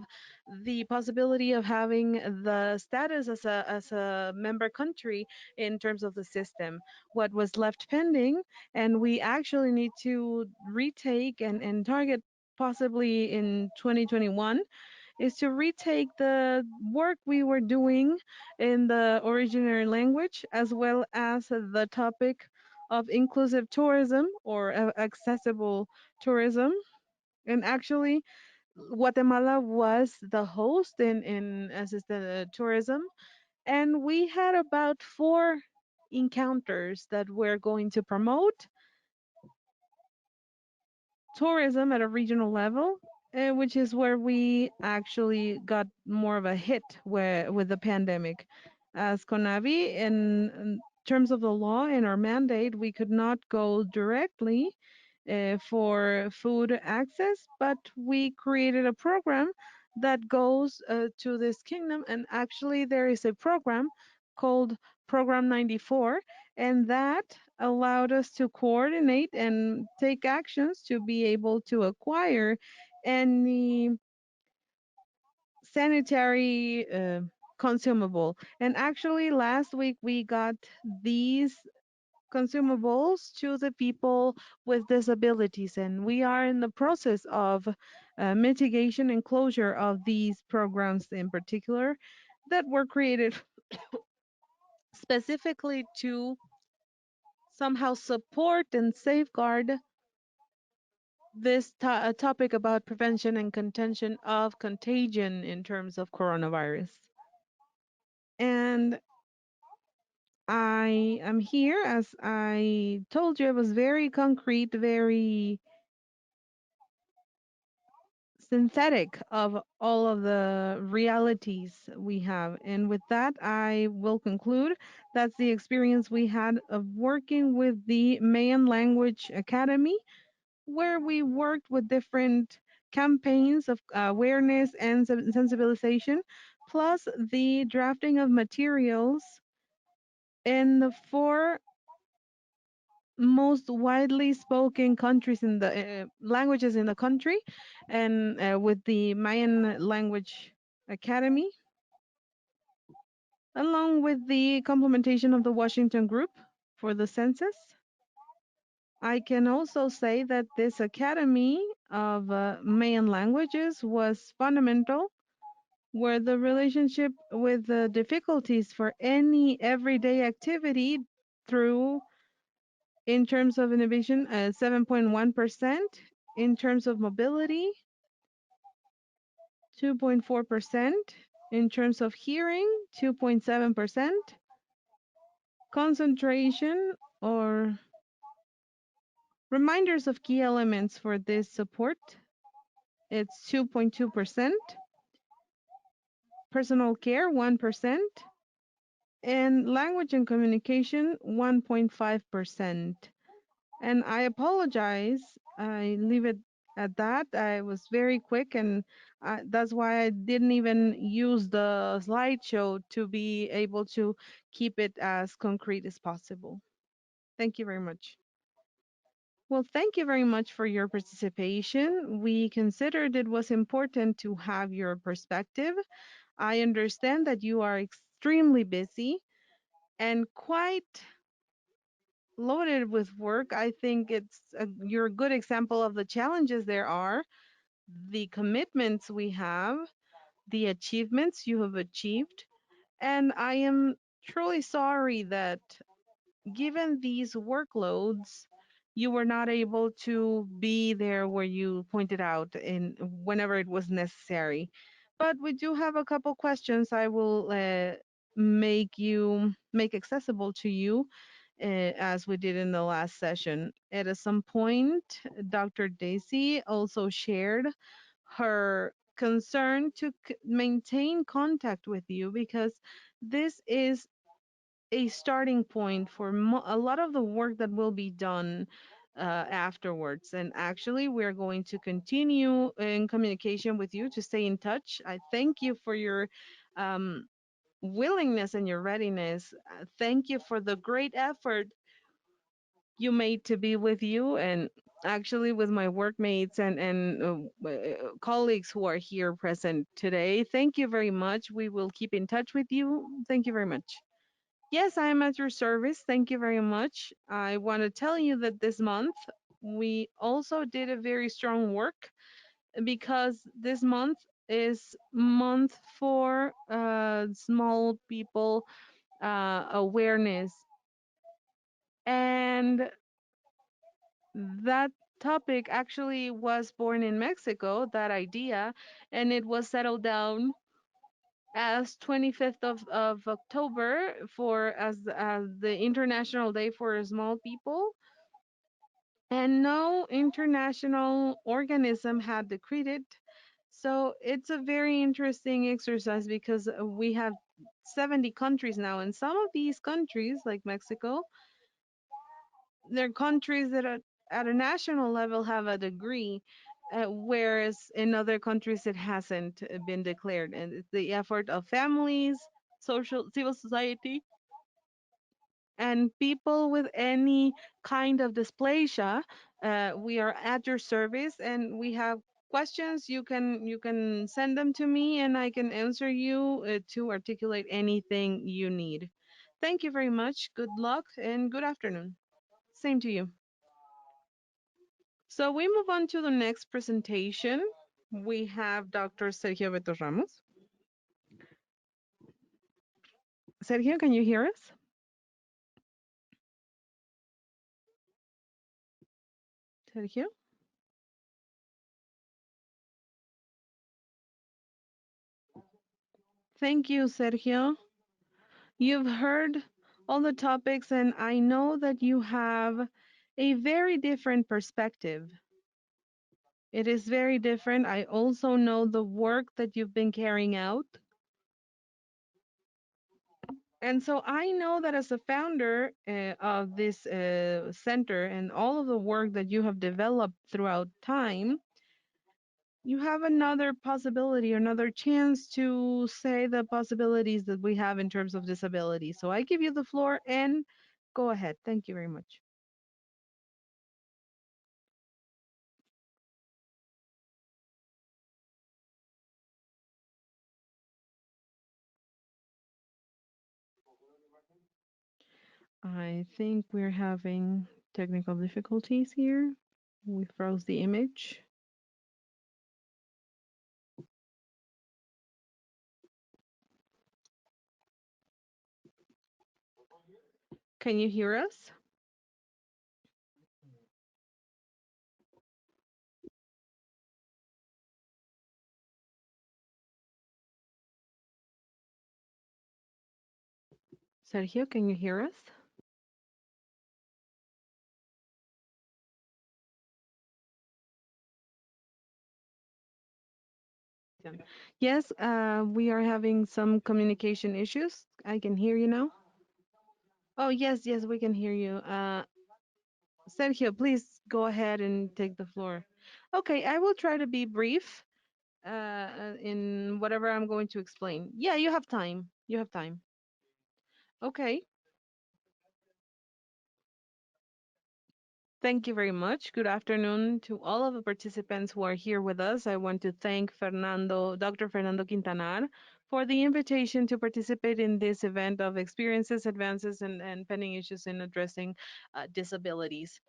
A: the possibility of having the status as a member country in terms of the system. What was left pending, and we actually need to retake and target possibly in 2021, is to retake the work we were doing in the originary language, as well as the topic of inclusive tourism or accessible tourism. And actually, Guatemala was the host in assisted tourism, and we had about four encounters that we're going to promote tourism at a regional level, which is where we actually got more of a hit with the pandemic. As CONAVI, in terms of the law and our mandate, we could not go directly for food access, but we created a program that goes to this kingdom. And actually, there is a program called Program 94, and that allowed us to coordinate and take actions to be able to acquire any sanitary consumable. And actually, last week we got these consumables to the people with disabilities, and we are in the process of mitigation and closure of these programs in particular that were created specifically to somehow support and safeguard this topic about prevention and contention of contagion in terms of coronavirus. And I am here, as I told you, it was very concrete, very synthetic of all of the realities we have. And with that, I will conclude. That's the experience we had of working with the Mayan Language Academy, where we worked with different campaigns of awareness and sensibilization, plus the drafting of materials in the four most widely spoken countries in the languages in the country, and with the Mayan Language Academy, along with the complementation of the Washington Group for the census. I can also say that this Academy of Mayan languages was fundamental, where the relationship with the difficulties for any everyday activity through, in terms of innovation, 7.1%, in terms of mobility, 2.4%, in terms of hearing, 2.7%, concentration or reminders of key elements for this support, it's 2.2%, personal care, 1%, and language and communication, 1.5%. And I apologize. I leave it at that. I was very quick, and that's why I didn't even use the slideshow to be able to keep it as concrete as possible. Thank you very much. Well, thank you very much for your participation. We considered it was important to have your perspective. I understand that you are extremely busy and quite loaded with work. I think you're a good example of the challenges there are, the commitments we have, the achievements you have achieved. And I am truly sorry that given these workloads, you were not able to be there where you pointed out in whenever it was necessary. But we do have a couple questions I will make accessible to you, as we did in the last session. At some point, Dr. Daisy also shared her concern to maintain contact with you, because this is a starting point for a lot of the work that will be done afterwards. And actually, we're going to continue in communication with you to stay in touch. I thank you for your um, willingness and your readiness. Thank you for the great effort you made to be with you, and actually with my workmates and colleagues who are here present today. Thank you very much. We will keep in touch with you. Thank you very much. Yes, I am at your service. Thank you very much. I want to tell you that this month we also did a very strong work, because this month is month for small people awareness, and that topic actually was born in Mexico, that idea, and it was settled down as 25th of October for as the International Day for Small People. And no international organism had decreed it. So it's a very interesting exercise, because we have 70 countries now, and some of these countries, like Mexico, they're countries that are at a national level have a degree, whereas in other countries it hasn't been declared. And it's the effort of families, social civil society, and people with any kind of dysplasia. We are at your service, and we have questions. You can send them to me, and I can answer you to articulate anything you need. Thank you very much. Good luck and good afternoon. Same to you. So we move on to the next presentation. We have Dr. Sergio Beto Ramos. Sergio, can you hear us? Sergio? Thank you, Sergio. You've heard all the topics, and I know that you have a very different perspective It is very different. I also know the work that you've been carrying out. And so I know that as a founder of this center and all of the work that you have developed throughout time, you have another possibility, another chance to say the possibilities that we have in terms of disability. So I give you the floor and go ahead. Thank you very much. I think we're having technical difficulties here. We froze the image. Can you hear us? Sergio, can you hear us? Yes, we are having some communication issues. I can hear you now. Oh, yes, yes, we can hear you. Sergio, please go ahead and take the floor. Okay, I will try to be brief in whatever I'm going to explain. Yeah, you have time. You have time. Okay. Thank you very much. Good afternoon to all of the participants who are here with us. I want to thank Dr. Fernando Quintanar, for the invitation to participate in this event of experiences, advances, and pending issues in addressing disabilities.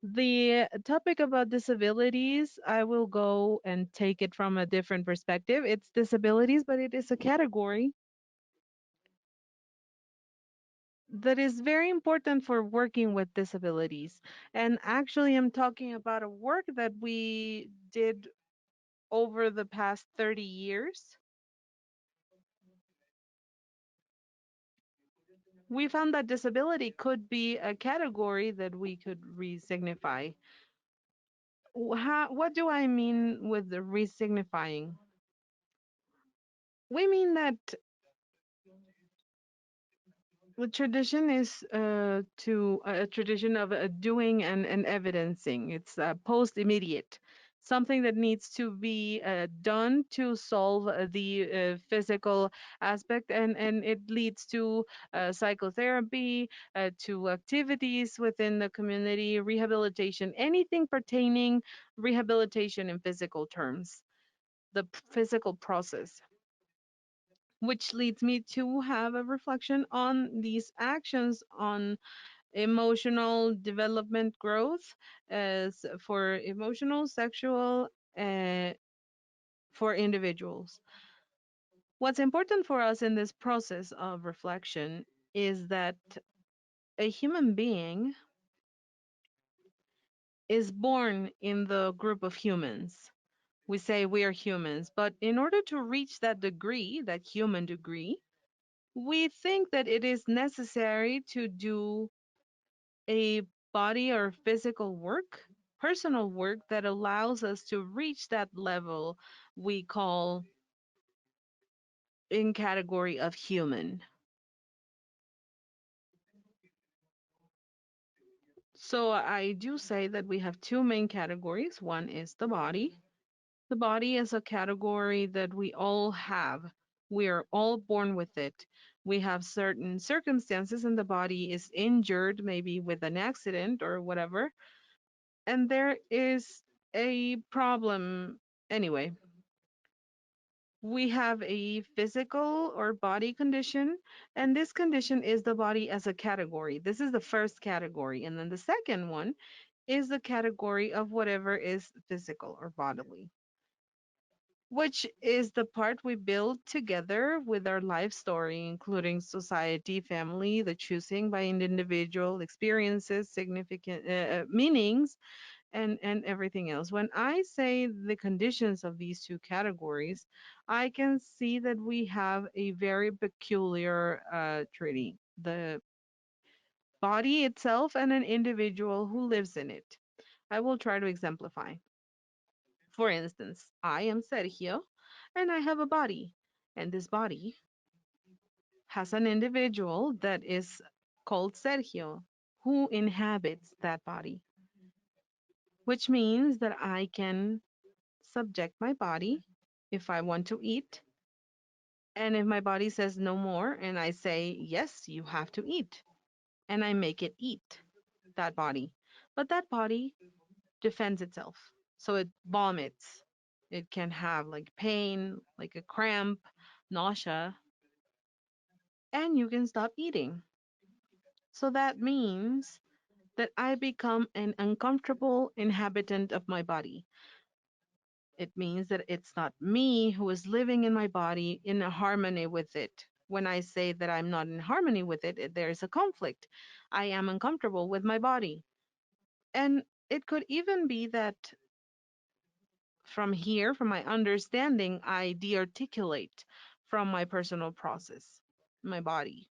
A: The topic about disabilities, I will go and take it from a different perspective. It's disabilities, but it is a category that is very important for working with disabilities. And actually, I'm talking about a work that we did over the past 30 years. We found that disability could be a category that we could re-signify. What do I mean with the re-signifying? We mean that the tradition is to a tradition of doing and evidencing. It's post immediate, something that needs to be done to solve the physical aspect, and it leads to psychotherapy, to activities within the community, rehabilitation, anything pertaining rehabilitation in physical terms, the physical process, which leads me to have a reflection on these actions on emotional development growth as for emotional, sexual, uh, for individuals. What's important for us in this process of reflection is that a human being is born in the group of humans. We say we are humans, but in order to reach that degree, that human degree, we think that it is necessary to do a body or physical work, personal work that allows us to reach that level we call in category of human. So I do say that we have two main categories. One is the body. The body is a category that we all have. We are all born with it. We have certain circumstances and the body is injured, maybe with an accident or whatever, and there is a problem anyway. We have a physical or body condition, and this condition is the body as a category. This is the first category. And then the second one is the category of whatever is physical or bodily, which is the part we build together with our life story, including society, family, the choosing by an individual, experiences, significant meanings, and everything else. When I say the conditions of these two categories, I can see that we have a very peculiar treaty. The body itself and an individual who lives in it. I will try to exemplify. For instance, I am Sergio and I have a body, and this body has an individual that is called Sergio who inhabits that body, which means that I can subject my body if I want to eat. And if my body says no more, and I say, yes, you have to eat, and I make it eat that body. But that body defends itself. So it vomits. It can have like pain, like a cramp, nausea, and you can stop eating. So that means that I become an uncomfortable inhabitant of my body. It means that it's not me who is living in my body in a harmony with it. When I say that I'm not in harmony with it, there's a conflict. I am uncomfortable with my body. And it could even be that from here, from my understanding, I de articulate from my personal process, my body.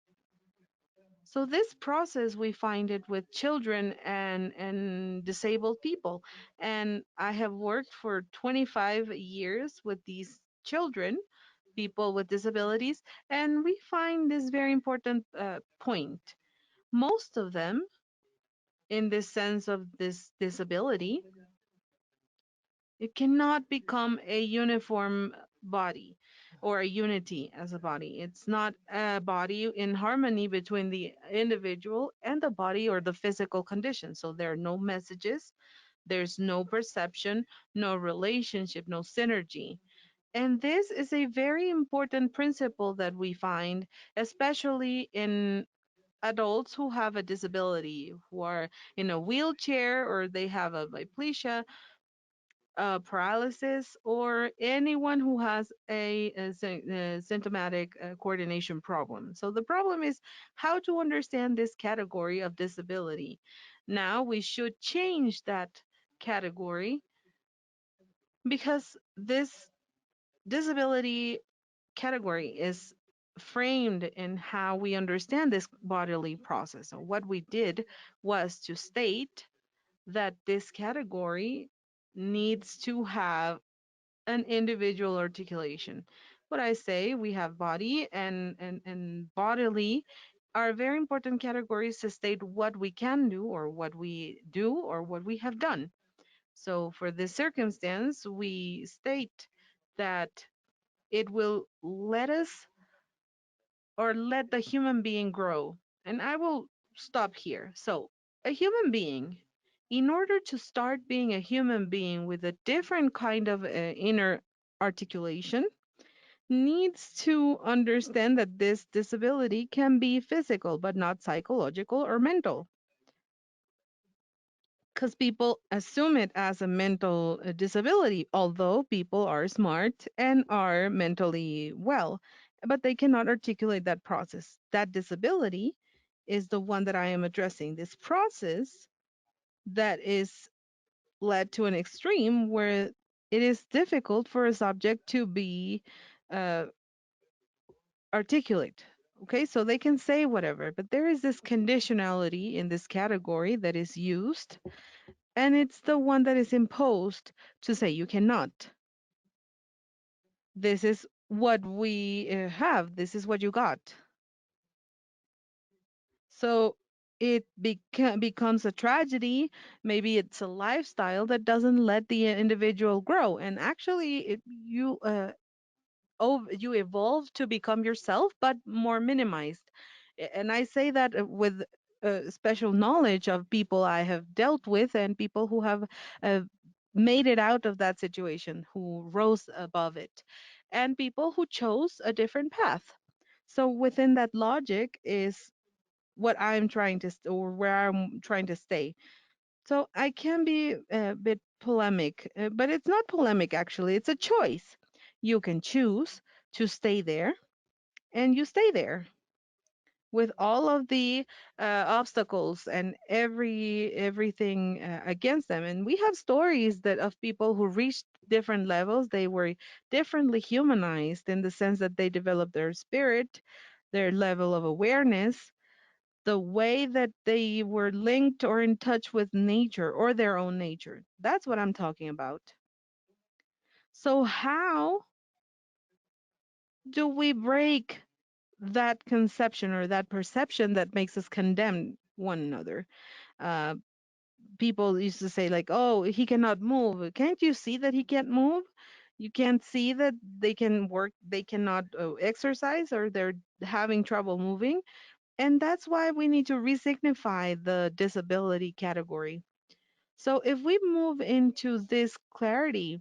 A: So this process we find it with children and disabled people. And I have worked for 25 years with these children, people with disabilities, and we find this very important point. Most of them, in this sense of this disability, it cannot become a uniform body or a unity as a body. It's not a body in harmony between the individual and the body or the physical condition. So there are no messages, there's no perception, no relationship, no synergy. And this is a very important principle that we find, especially in adults who have a disability, who are in a wheelchair or they have a biplegia, paralysis, or anyone who has a symptomatic coordination problem. So the problem is how to understand this category of disability. Now we should change that category because this disability category is framed in how we understand this bodily process. So what we did was to state that this category needs to have an individual articulation. What I say, we have body and bodily are very important categories to state what we can do or what we do or what we have done. So for this circumstance, we state that it will let us or let the human being grow. And I will stop here. So, a human being, in order to start being a human being with a different kind of inner articulation, needs to understand that this disability can be physical, but not psychological or mental. Because people assume it as a mental disability, although people are smart and are mentally well, but they cannot articulate that process. That disability is the one that I am addressing. This process that is led to an extreme where it is difficult for a subject to be uh, articulate. Okay, so they can say whatever, but there is this conditionality in this category that is used, and it's the one that is imposed to say you cannot. This is what we have, this is what you got. So it becomes a tragedy. Maybe it's a lifestyle that doesn't let the individual grow. And actually, you evolve to become yourself, but more minimized. And I say that with special knowledge of people I have dealt with and people who have uh, made it out of that situation, who rose above it, and people who chose a different path. So within that logic is what I'm trying to, or where I'm trying to stay. So I can be a bit polemic, but it's not polemic actually, it's a choice. You can choose to stay there, and you stay there with all of the obstacles and everything against them. And we have stories that of people who reached different levels. They were differently humanized in the sense that they developed their spirit, their level of awareness, the way that they were linked or in touch with nature or their own nature. That's what I'm talking about. So, how do we break that conception or that perception that makes us condemn one another? Uh, People used to say, like, oh, he cannot move. Can't you see that he can't move? You can't see that they can work, they cannot exercise, or they're having trouble moving. And that's why we need to resignify the disability category. So if we move into this clarity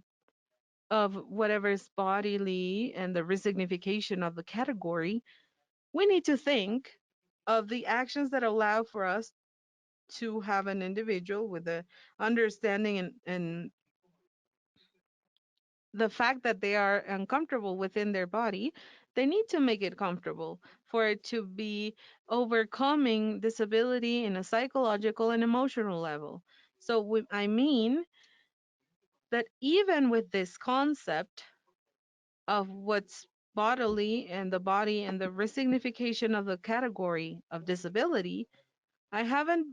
A: of whatever is bodily and the resignification of the category, we need to think of the actions that allow for us to have an individual with a understanding and the fact that they are uncomfortable within their body. They need to make it comfortable for it to be overcoming disability in a psychological and emotional level. So I mean that even with this concept of what's bodily and the body and the resignification of the category of disability, I haven't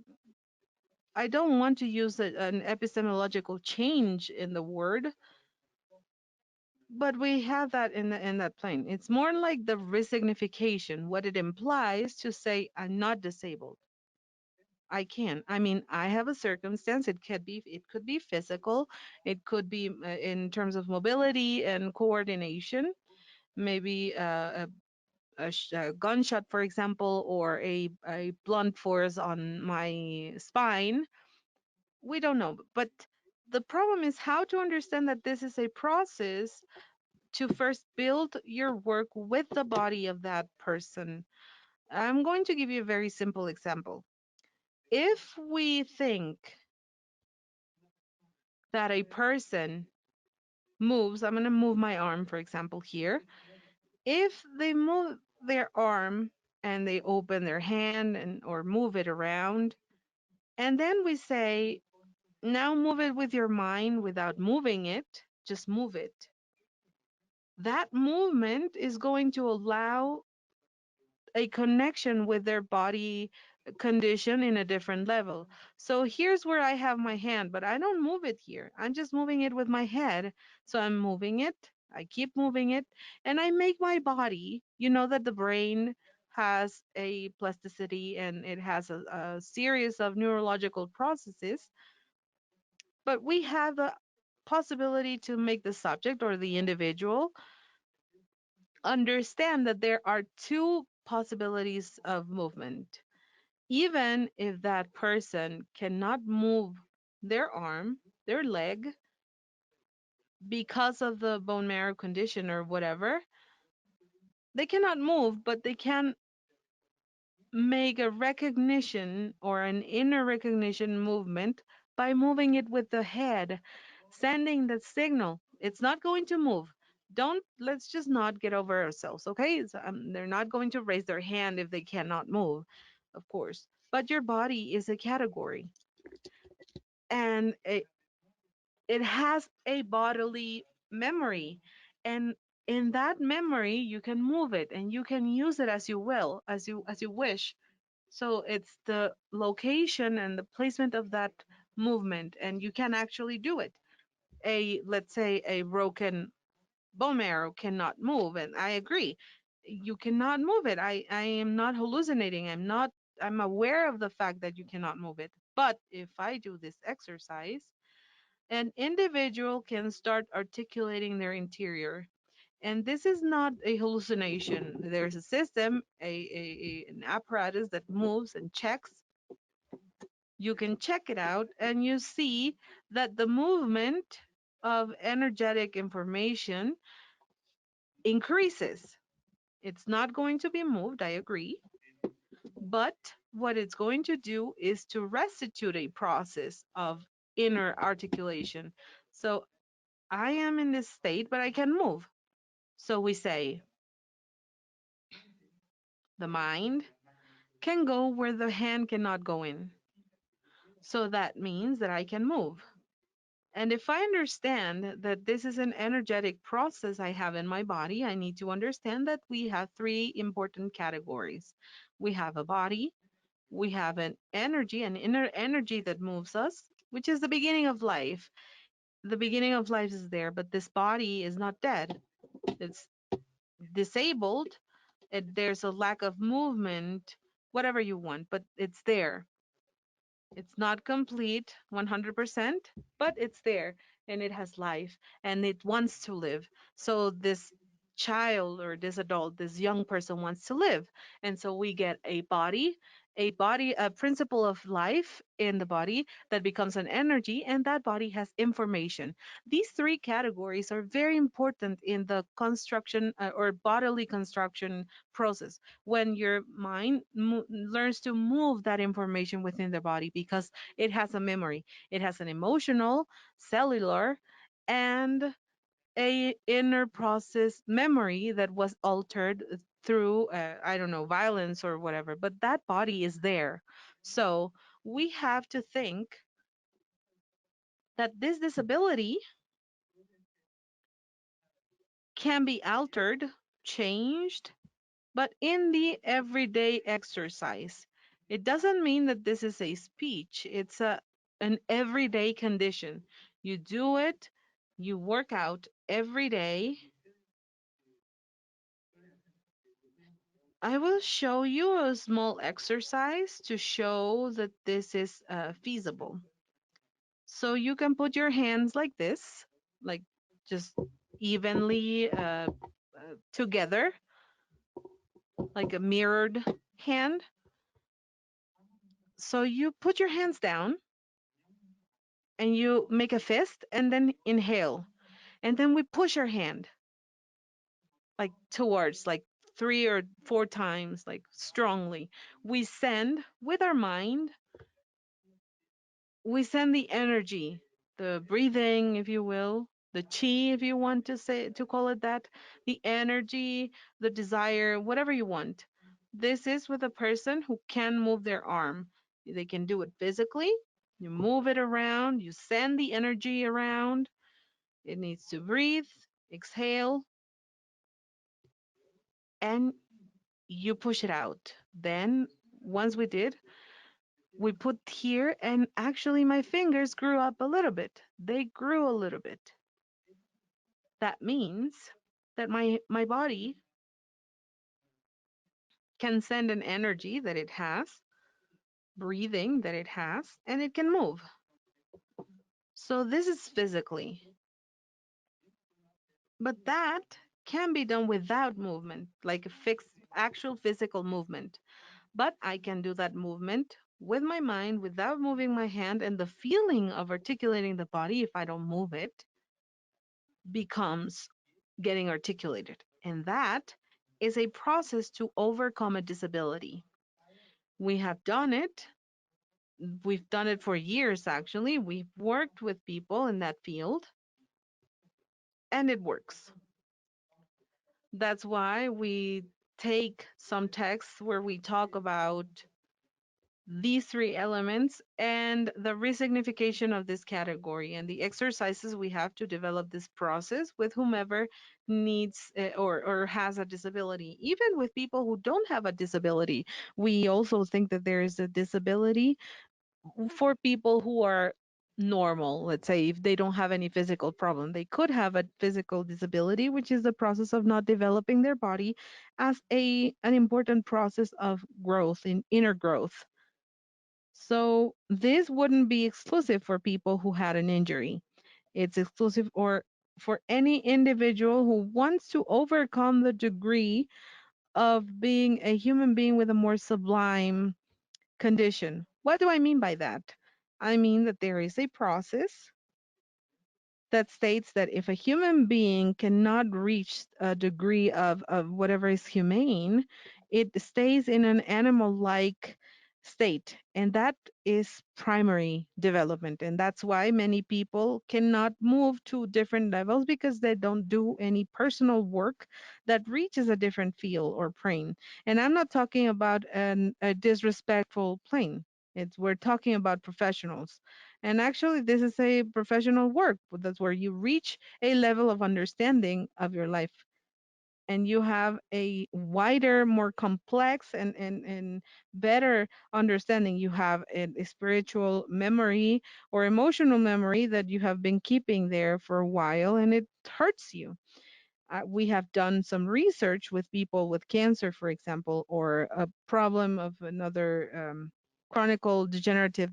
A: I don't want to use an epistemological change in the word, but we have that in that plane. It's more like the resignification, what it implies to say I'm not disabled. I can. I mean, I have a circumstance. It could be physical. It could be in terms of mobility and coordination. Maybe a gunshot, for example, or a blunt force on my spine. We don't know. But the problem is how to understand that this is a process to first build your work with the body of that person. I'm going to give you a very simple example. If we think that a person moves, I'm going to move my arm, for example, here. If they move their arm and they open their hand and or move it around, and then we say, now move it with your mind without moving it, just move it. That movement is going to allow a connection with their body condition in a different level. So here's where I have my hand, but I don't move it here. I'm just moving it with my head. So I'm moving it, I keep moving it, and I make my body, you know, that the brain has a plasticity and it has a series of neurological processes, but we have the possibility to make the subject or the individual understand that there are two possibilities of movement. Even if that person cannot move their arm, their leg, because of the bone marrow condition or whatever, they cannot move, but they can make a recognition or an inner recognition movement by moving it with the head, sending the signal. It's not going to move. Let's just not get over ourselves, okay? They're not going to raise their hand if they cannot move, of course. But your body is a category, and it has a bodily memory. And in that memory, you can move it and you can use it as you will, as you wish. So it's the location and the placement of that movement, and you can actually do it. Let's say a broken bone marrow cannot move, and I agree, you cannot move it. I am not hallucinating. I'm aware of the fact that you cannot move it. But if I do this exercise, an individual can start articulating their interior. And this is not a hallucination. There's a system, an apparatus that moves and checks. You can check it out and you see that the movement of energetic information increases. It's not going to be moved, I agree, but what it's going to do is to restitute a process of inner articulation. So I am in this state, but I can move. So we say the mind can go where the hand cannot go in. So that means that I can move. And if I understand that this is an energetic process I have in my body, I need to understand that we have three important categories. We have a body, we have an energy, an inner energy that moves us, which is the beginning of life. The beginning of life is there, but this body is not dead. It's disabled. There's a lack of movement, whatever you want, but it's there. It's not complete 100%, but it's there and it has life and it wants to live. So this child or this adult, this young person wants to live. And so we get a principle of life in the body that becomes an energy, and that body has information. These three categories are very important in the construction or bodily construction process when your mind learns to move that information within the body because it has a memory. It has an emotional, cellular, and a inner process memory that was altered through I don't know, violence or whatever, but that body is there. So we have to think that this disability can be altered, changed, but in the everyday exercise. It doesn't mean that this is a speech, it's an everyday condition. You do it, you work out every day. I will show you a small exercise to show that this is feasible. So you can put your hands like this, like just evenly together, like a mirrored hand. So you put your hands down and you make a fist and then inhale. And then we push our hand like towards like 3 or 4 times, like strongly. We send with our mind, we send the energy, the breathing, if you will, the chi, if you want to say to call it that, the energy, the desire, whatever you want. This is with a person who can move their arm. They can do it physically. You move it around, you send the energy around. It needs to breathe, exhale, and you push it out. Then, once we did, we put here, and actually, my fingers grew up a little bit. They grew a little bit. That means that my body can send an energy that it has, breathing that it has, and it can move. So, this is physically, but that can be done without movement, like a fixed, actual physical movement. But I can do that movement with my mind without moving my hand, and the feeling of articulating the body, if I don't move it, becomes getting articulated. And that is a process to overcome a disability. We have done it. We've done it for years, actually. We've worked with people in that field, and it works. That's why we take some texts where we talk about these three elements and the resignification of this category and the exercises we have to develop this process with whomever needs or has a disability. Even with people who don't have a disability, we also think that there is a disability for people who are normal. Let's say if they don't have any physical problem, they could have a physical disability, which is the process of not developing their body as an important process of growth, in inner growth. So this wouldn't be exclusive for people who had an injury. It's exclusive or for any individual who wants to overcome the degree of being a human being with a more sublime condition. What do I mean by that? I mean that there is a process that states that if a human being cannot reach a degree of whatever is humane, it stays in an animal like state. And that is primary development. And that's why many people cannot move to different levels because they don't do any personal work that reaches a different field or plane. And I'm not talking about a disrespectful plane. We're talking about professionals, and actually, this is a professional work. That's where you reach a level of understanding of your life. and you have a wider, more complex, and better understanding. You have a spiritual memory or emotional memory that you have been keeping there for a while, and it hurts you. We have done some research with people with cancer, for example, or a problem of another chronic degenerative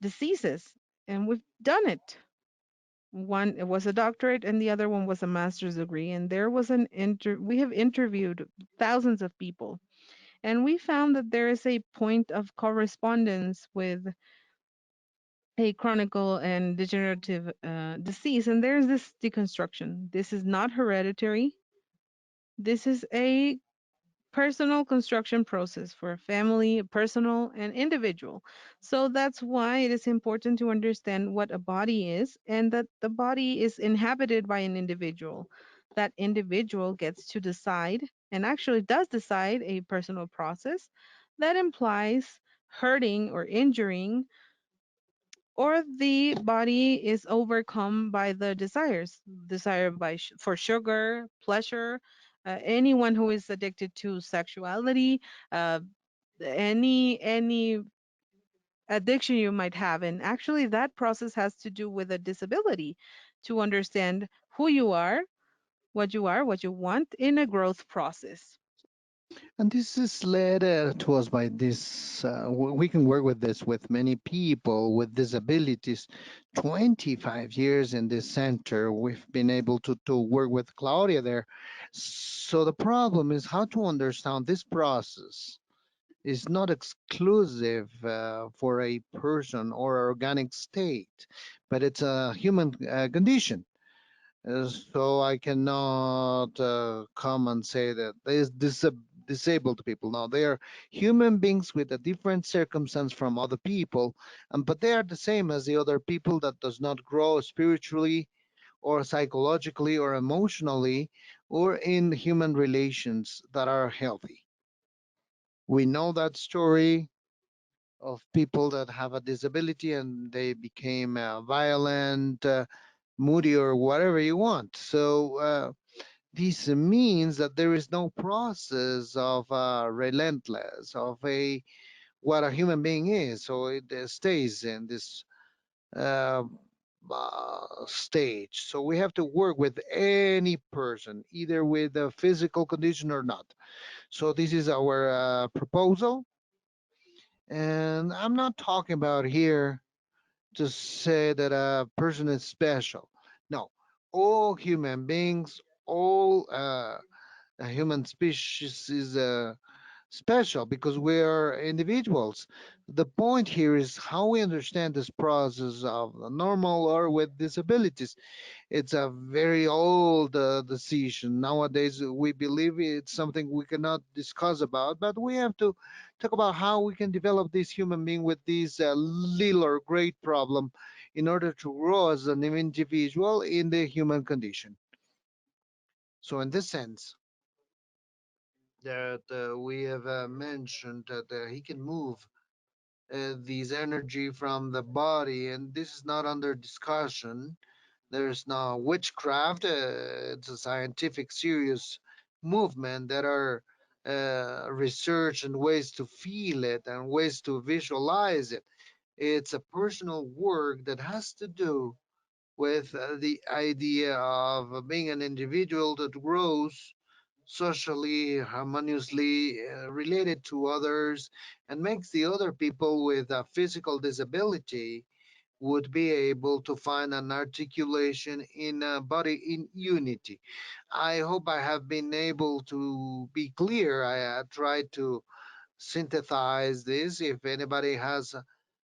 A: diseases, and we've done it. One it was a doctorate, and the other one was a master's degree. And there was we have interviewed thousands of people, and we found that there is a point of correspondence with a chronic and degenerative disease, and there's this deconstruction. This is not hereditary. This is a personal construction process for a family, personal and individual. So that's why it is important to understand what a body is, and that the body is inhabited by an individual. That individual gets to decide, and actually does decide, a personal process that implies hurting or injuring, or the body is overcome by the desire for sugar, pleasure. Anyone who is addicted to sexuality, uh, any addiction you might have, and actually that process has to do with a disability, to understand who you are, what you want in a growth process.
B: And this is led to us by this. We can work with this with many people with disabilities. 25 years in this center, we've been able to work with Claudia there. So the problem is how to understand this process is not exclusive for a person or organic state, but it's a human condition. So I cannot come and say that there's disabled people. No, they are human beings with a different circumstance from other people, and but they are the same as the other people that does not grow spiritually or psychologically or emotionally or in human relations that are healthy. We know that story of people that have a disability and they became violent, moody, or whatever you want. So this means that there is no process of relentless of a what a human being is. So it stays in this uh, stage. So we have to work with any person, either with a physical condition or not. So this is our proposal, and I'm not talking about here to say that a person is special. No, all human beings, all human species is special because we are individuals. The point here is how we understand this process of normal or with disabilities. It's a very old decision. Nowadays, we believe it's something we cannot discuss about, but we have to talk about how we can develop this human being with this little or great problem in order to grow as an individual in the human condition. So, in this sense, that we have mentioned that he can move these energy from the body, and this is not under discussion. There's no witchcraft. It's a scientific, serious movement that are research and ways to feel it and ways to visualize it. It's a personal work that has to do with the idea of being an individual that grows socially, harmoniously related to others, and makes the other people with a physical disability would be able to find an articulation in a body in unity. I hope I have been able to be clear. I tried to synthesize this. If anybody has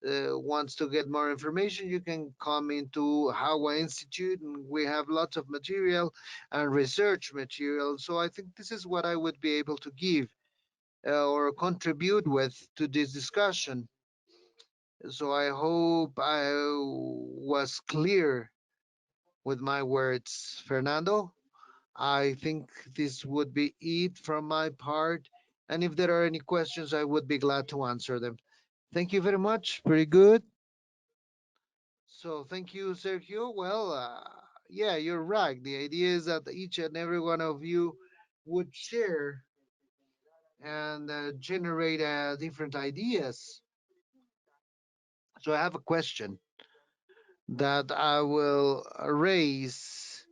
B: wants to get more information, you can come into Hawa Institute, and we have lots of material and research material. So I think this is what I would be able to give or contribute with to this discussion. So I hope I was clear with my words, Fernando. I think this would be it from my part. And if there are any questions, I would be glad to answer them. Thank you very much. Very good. So thank you, Sergio. Well, yeah, you're right. The idea is that each and every one of you would share and generate different ideas. So I have a question that I will raise.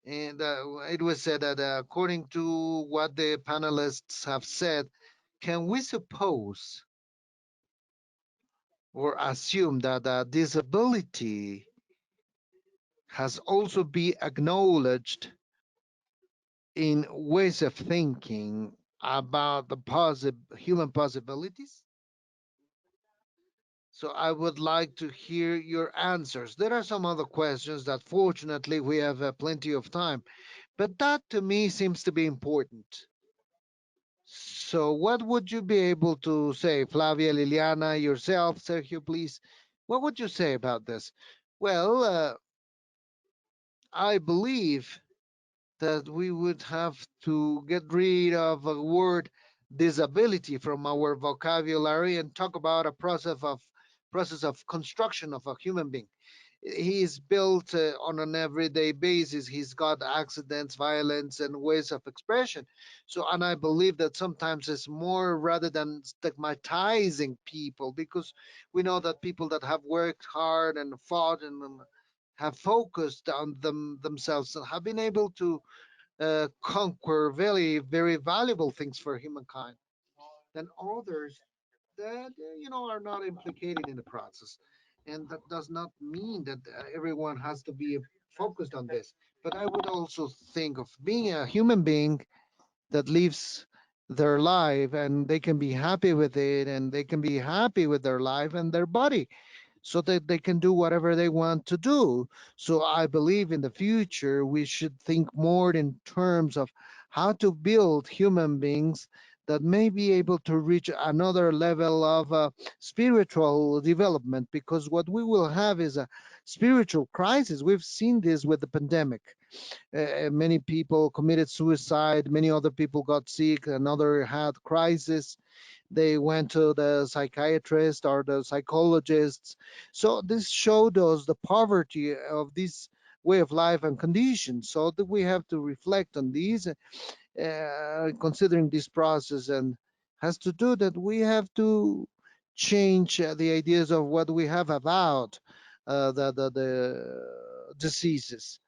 B: And it was said that according to what the panelists have said, can we suppose or assume that disability has also been acknowledged in ways of thinking about the human possibilities? So I would like to hear your answers. There are some other questions that fortunately we have plenty of time, but that to me seems to be important. So what would you be able to say, Flavia, Liliana, yourself, Sergio, please? What would you say about this? Well, I believe that we would have to get rid of the word disability from our vocabulary and talk about a process of construction of a human being. He is built on an everyday basis. He's got accidents, violence, and ways of expression. So, and I believe that sometimes it's more rather than stigmatizing people, because we know that people that have worked hard and fought and have focused on themselves and have been able to conquer very, very valuable things for humankind than others that are not implicated in the process. And that does not mean that everyone has to be focused on this. But I would also think of being a human being that lives their life and they can be happy with it and they can be happy with their life and their body so that they can do whatever they want to do. So I believe in the future we should think more in terms of how to build human beings that may be able to reach another level of spiritual development, because what we will have is a spiritual crisis. We've seen this with the pandemic. Many people committed suicide, many other people got sick, another had crisis, they went to the psychiatrist or the psychologists. So this showed us the poverty of this way of life and conditions. So that we have to reflect on these, considering this process, and has to do that we have to change the ideas of what we have about the diseases,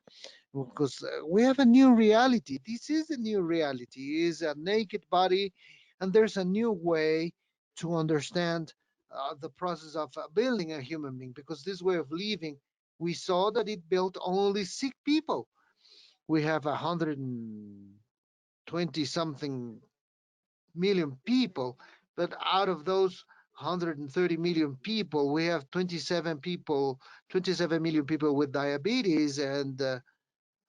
B: because we have a new reality. This is a new reality. It is a naked body, and there's a new way to understand the process of building a human being. Because this way of living, we saw that it built only sick people. We have 120 something million people, but out of those 130 million people, we have 27 million people with diabetes, and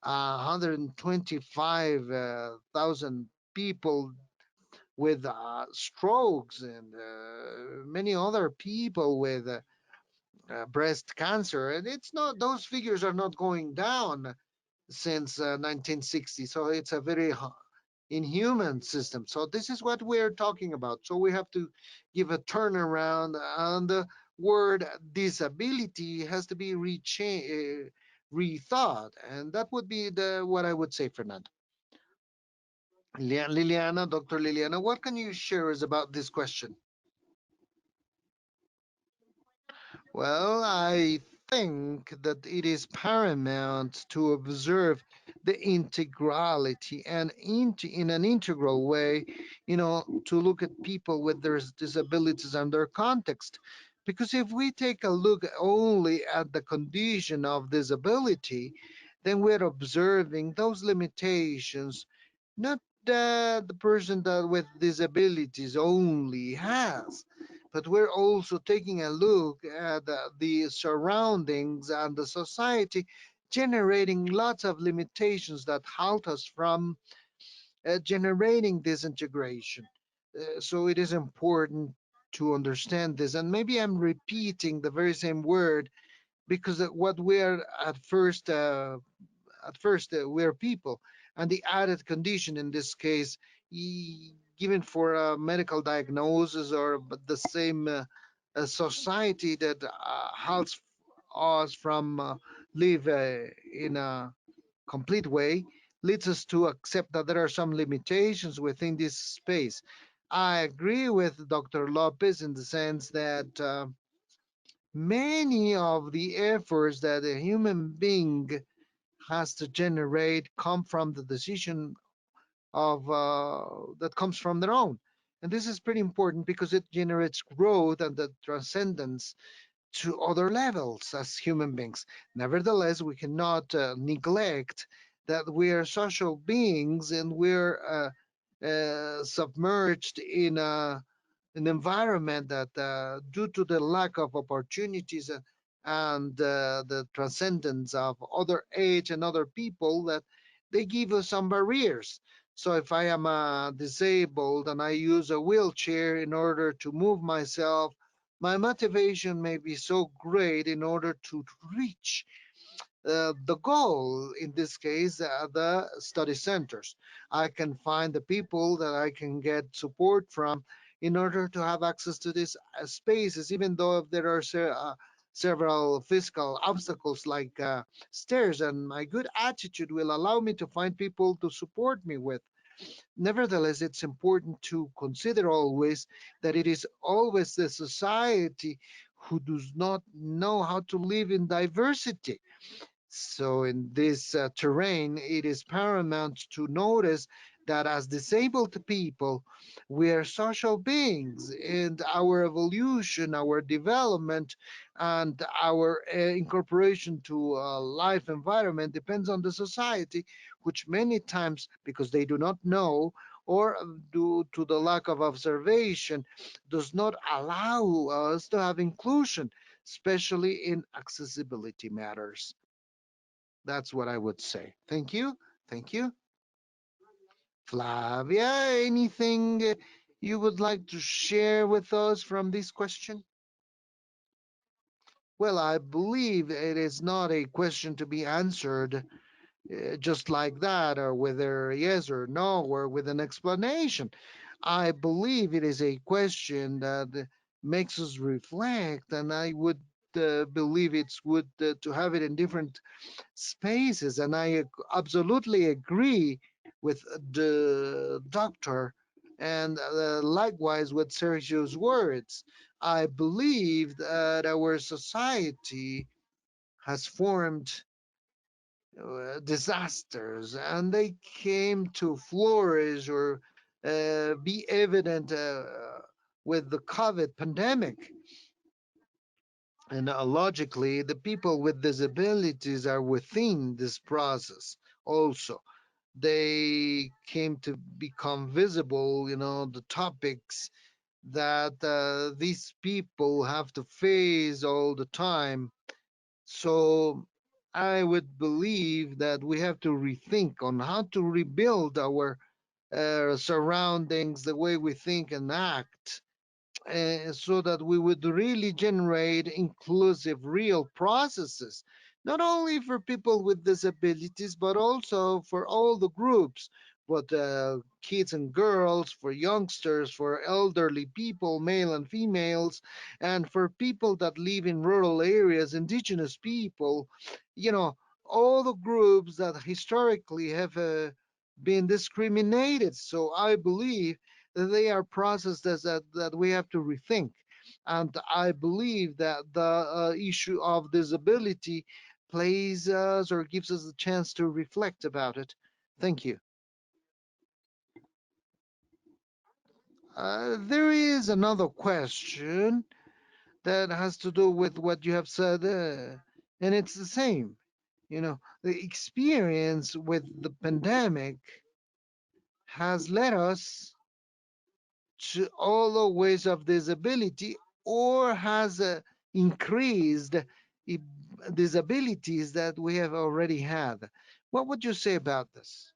B: 125,000 people with strokes, and many other people with breast cancer. And it's not, those figures are not going down since 1960. So it's a very inhuman system. So this is what we're talking about. So we have to give a turnaround, and the word disability has to be rethought, and that would be the what I would say, Fernando. Liliana, Dr. Liliana, what can you share us about this question? Well, I think that it is paramount to observe the integrality and in an integral way, to look at people with their disabilities and their context. Because if we take a look only at the condition of disability, then we're observing those limitations, not that the person that with disabilities only has, but we're also taking a look at the surroundings and the society, generating lots of limitations that halt us from generating this integration. So it is important to understand this. And maybe I'm repeating the very same word, because what we're at first we're people, and the added condition in this case, given for a medical diagnosis, or the same society that halts us from live in a complete way leads us to accept that there are some limitations within this space. I agree with Dr. Lopez in the sense that many of the efforts that a human being has to generate come from the decision of that comes from their own. And this is pretty important because it generates growth and the transcendence to other levels as human beings. Nevertheless, we cannot neglect that we are social beings and we're submerged in an environment that, due to the lack of opportunities and the transcendence of other age and other people, that they give us some barriers. So if I am disabled and I use a wheelchair in order to move myself, my motivation may be so great in order to reach the goal, in this case, the study centers. I can find the people that I can get support from in order to have access to these spaces, even though there are several physical obstacles like stairs, and my good attitude will allow me to find people to support me with. Nevertheless, it's important to consider always that it is always the society who does not know how to live in diversity. So, in this terrain, it is paramount to notice that as disabled people, we are social beings, and our evolution, our development, and our incorporation to a life environment depends on the society, which many times, because they do not know or due to the lack of observation, does not allow us to have inclusion, especially in accessibility matters. That's what I would say. Thank you. Thank you. Flavia, anything you would like to share with us from this question? Well, I believe it is not a question to be answered just like that, or whether yes or no, or with an explanation. I believe it is a question that makes us reflect, and I would believe it's good to have it in different spaces. And I absolutely agree with the doctor and likewise with Sergio's words. I believe that our society has formed disasters and they came to flourish or be evident with the COVID pandemic. And logically, the people with disabilities are within this process also. They came to become visible, the topics that these people have to face all the time. So I would believe that we have to rethink on how to rebuild our surroundings, the way we think and act, so that we would really generate inclusive, real processes, not only for people with disabilities, but also for all the groups, but kids and girls, for youngsters, for elderly people, male and females, and for people that live in rural areas, indigenous people, you know, all the groups that historically have been discriminated. So I believe they are processes that we have to rethink. And I believe that the issue of disability plays us or gives us a chance to reflect about it. Thank you. There is another question that has to do with what you have said, and it's the same. The experience with the pandemic has led us to all the ways of disability or has increased disabilities that we have already had. What would you say about this?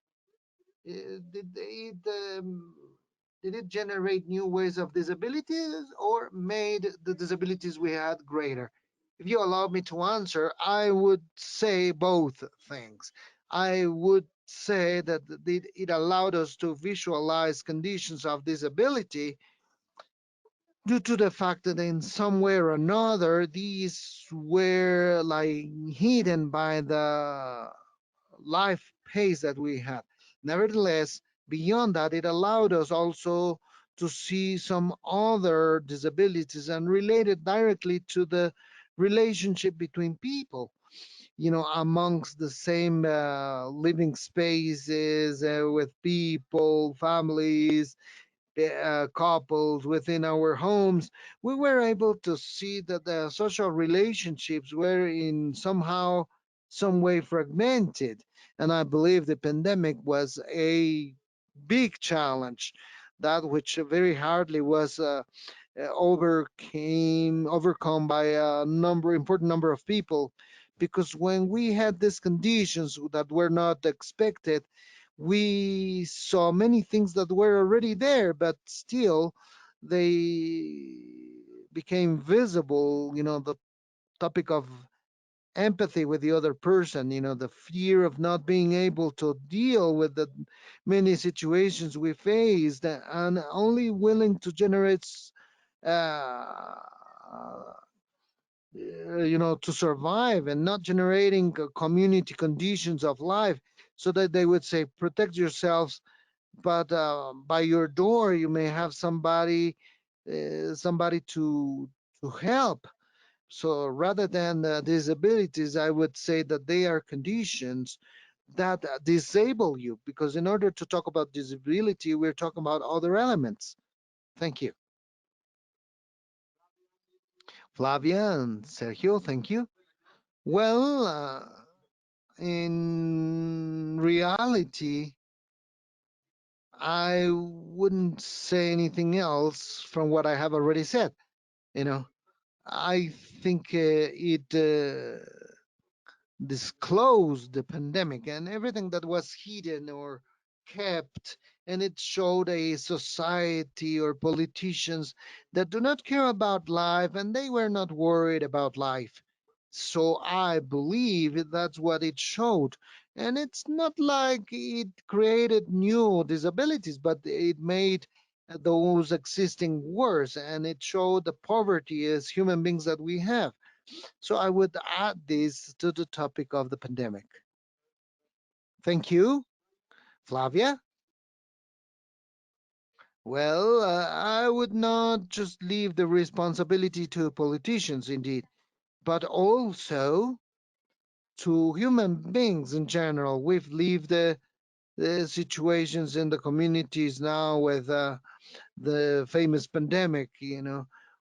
B: Did it generate new ways of disabilities or made the disabilities we had greater? If you allow me to answer, I would say both things. I would say that it allowed us to visualize conditions of disability due to the fact that in some way or another these were like hidden by the life pace that we had. Nevertheless, beyond that, it allowed us also to see some other disabilities and related directly to the relationship between people, amongst the same living spaces, with people, families, couples within our homes. We were able to see that the social relationships were in somehow, some way fragmented. And I believe the pandemic was a big challenge, that which very hardly was overcome by a important number of people, because when we had these conditions that were not expected, we saw many things that were already there, but still they became visible. The topic of empathy with the other person, the fear of not being able to deal with the many situations we faced, and only willing to generate uh, to survive, and not generating community conditions of life, so that they would say protect yourselves, but by your door you may have somebody to help. So rather than disabilities, I would say that they are conditions that disable you, because in order to talk about disability, we're talking about other elements. Thank you. Flavia and Sergio, thank you. Well, in reality, I wouldn't say anything else from what I have already said. You know, I think it disclosed the pandemic and everything that was hidden or kept, and it showed a society or politicians that do not care about life, and they were not worried about life. So I believe that's what it showed. And it's not like it created new disabilities, but it made those existing worse, and it showed the poverty as human beings that we have. So I would add this to the topic of the pandemic. Thank you, Flavia. Well, I would not just leave the responsibility to politicians, indeed, but also to human beings in general. We've lived the situations in the communities now with the famous pandemic,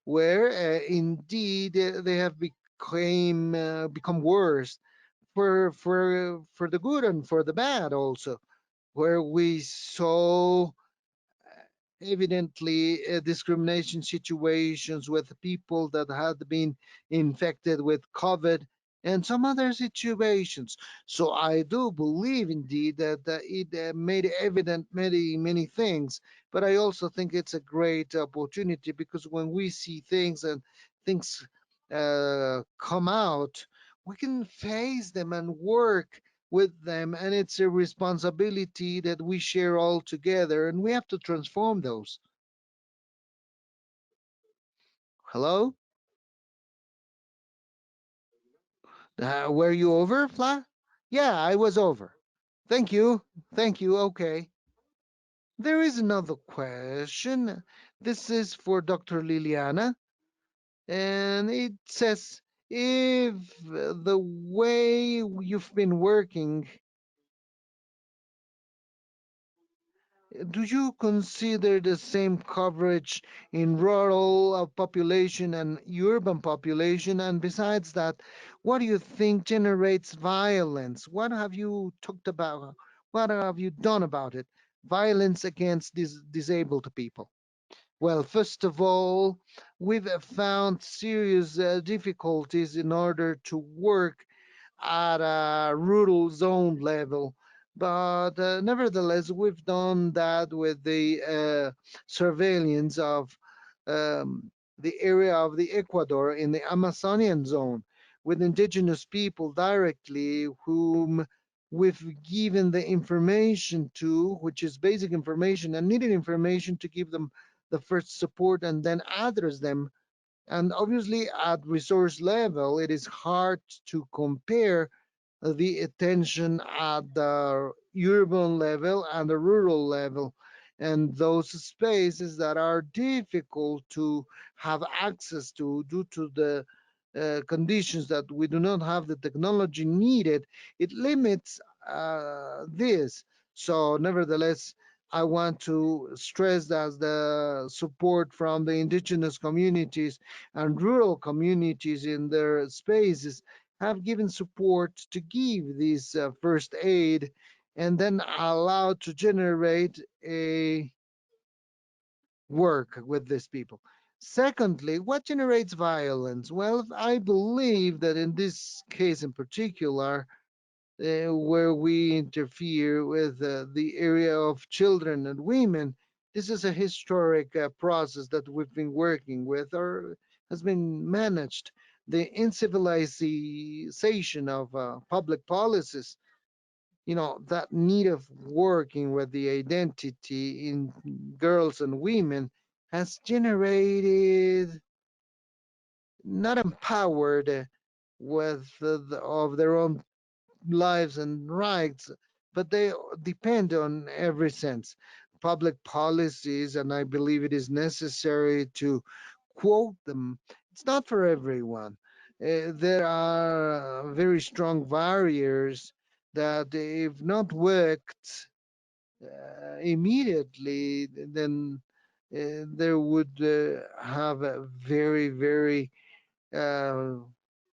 B: where indeed they have become worse for the good and for the bad also, where we saw evidently discrimination situations with people that had been infected with COVID and some other situations. So I do believe indeed that it made evident many things, but I also think it's a great opportunity, because when we see things and things come out, we can face them and work with them, and it's a responsibility that we share all together, and we have to transform those. Hello. Were you over, Fla? Yeah, I was over. Thank you. Thank you. Okay, there is another question. This is for Dr. Liliana, and it says, if the way you've been working, do you consider the same coverage in rural population and urban population? And besides that, what do you think generates violence? What have you talked about? What have you done about it? Violence against these disabled people. Well, first of all, we've found serious difficulties in order to work at a rural zone level. But nevertheless, we've done that with the surveillance of the area of the Ecuador in the Amazonian zone with indigenous people directly, whom we've given the information to, which is basic information and needed information to give them the first support and then address them. And obviously, at resource level, it is hard to compare the attention at the urban level and the rural level, and those spaces that are difficult to have access to due to the conditions that we do not have the technology needed, it limits this. So nevertheless, I want to stress that the support from the indigenous communities and rural communities in their spaces have given support to give this first aid and then allowed to generate a work with these people. Secondly, what generates violence? Well, I believe that in this case in particular, where we interfere with the area of children and women, this is a historic process that we've been working with or has been managed. The incivilization of public policies, that need of working with the identity in girls and women has generated, not empowered with of their own lives and rights, but they depend on every sense. Public policies, and I believe it is necessary to quote them. It's not for everyone. There are very strong barriers that, if not worked immediately, then there would have a very, very uh,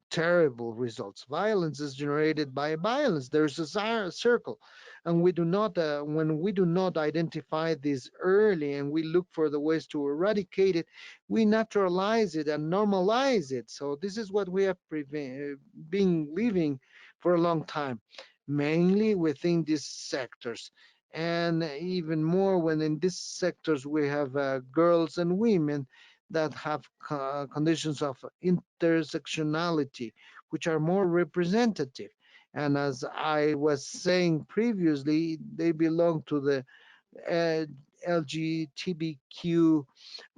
B: terrible results. Violence is generated by violence. There's a circle, and when we do not identify this early and we look for the ways to eradicate it, we naturalize it and normalize it. So this is what we have been living for a long time, mainly within these sectors. And even more when in these sectors we have girls and women that have conditions of intersectionality, which are more representative. And as I was saying previously, they belong to the uh, LGBTQ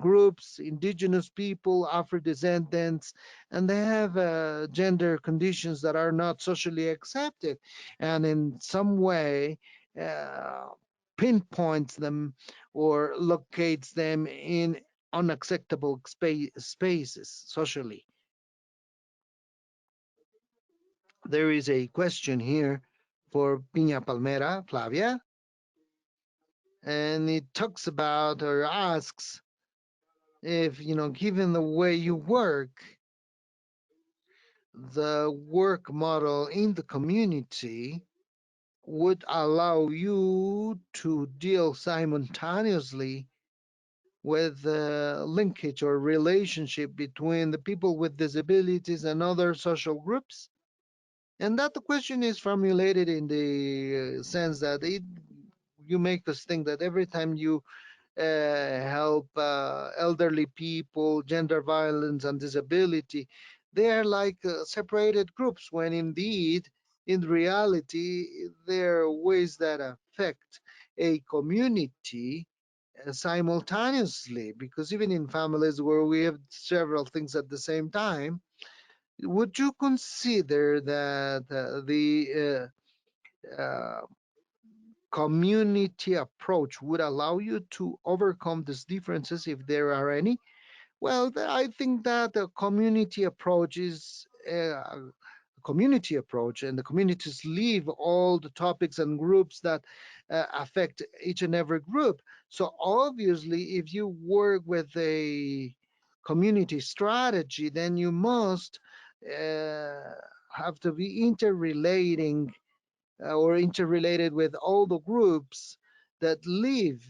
B: groups, indigenous people, Afro descendants, and they have gender conditions that are not socially accepted, and in some way uh, pinpoints them or locates them in unacceptable spaces socially. There is a question here for Piña Palmera, Flavia, and it talks about or asks if, given the way you work, the work model in the community would allow you to deal simultaneously with the linkage or relationship between the people with disabilities and other social groups. And that the question is formulated in the sense that you make us think that every time you help elderly people, gender violence, and disability. They are like separated groups, when indeed, in reality, they're ways that affect a community simultaneously. Because even in families where we have several things at the same time, would you consider that the community approach would allow you to overcome these differences if there are any? Well, I think that the community approach is a community approach, and the communities leave all the topics and groups that affect each and every group. So obviously, if you work with a community strategy, then you must have to be interrelating or interrelated with all the groups that live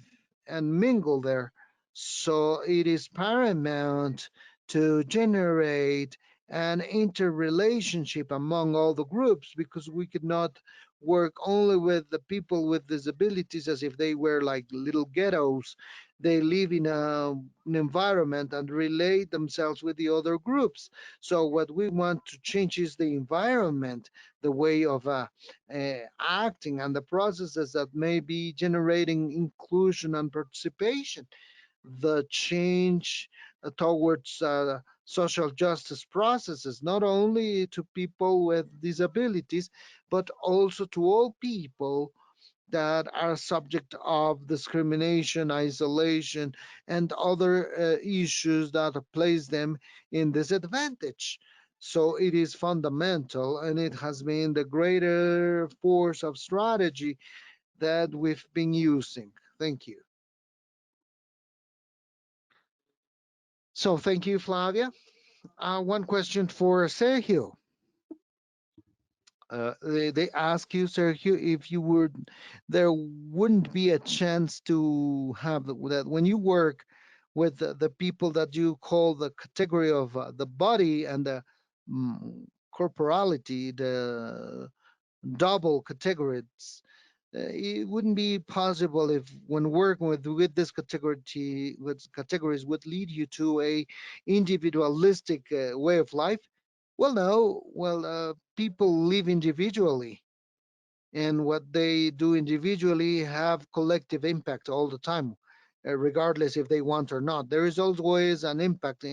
B: and mingle there. So it is paramount to generate an interrelationship among all the groups, because we could not work only with the people with disabilities as if they were like little ghettos. They live in an environment and relate themselves with the other groups. So what we want to change is the environment, the way of acting, and the processes that may be generating inclusion and participation. the change towards social justice processes, not only to people with disabilities, but also to all people that are subject of discrimination, isolation, and other issues that place them in disadvantage. So it is fundamental, and it has been the greater force of strategy that we've been using. Thank you. So thank you, Flavia. One question for Sergio. They ask you, Sergio, if you would, there wouldn't be a chance to have that when you work with the people that you call the category of the body and the mm, corporality, the double categories. It wouldn't be possible if, when working with this category, with categories, would lead you to a individualistic way of life. Well, no. Well, people live individually, and what they do individually have collective impact all the time, regardless if they want or not. There is always an impact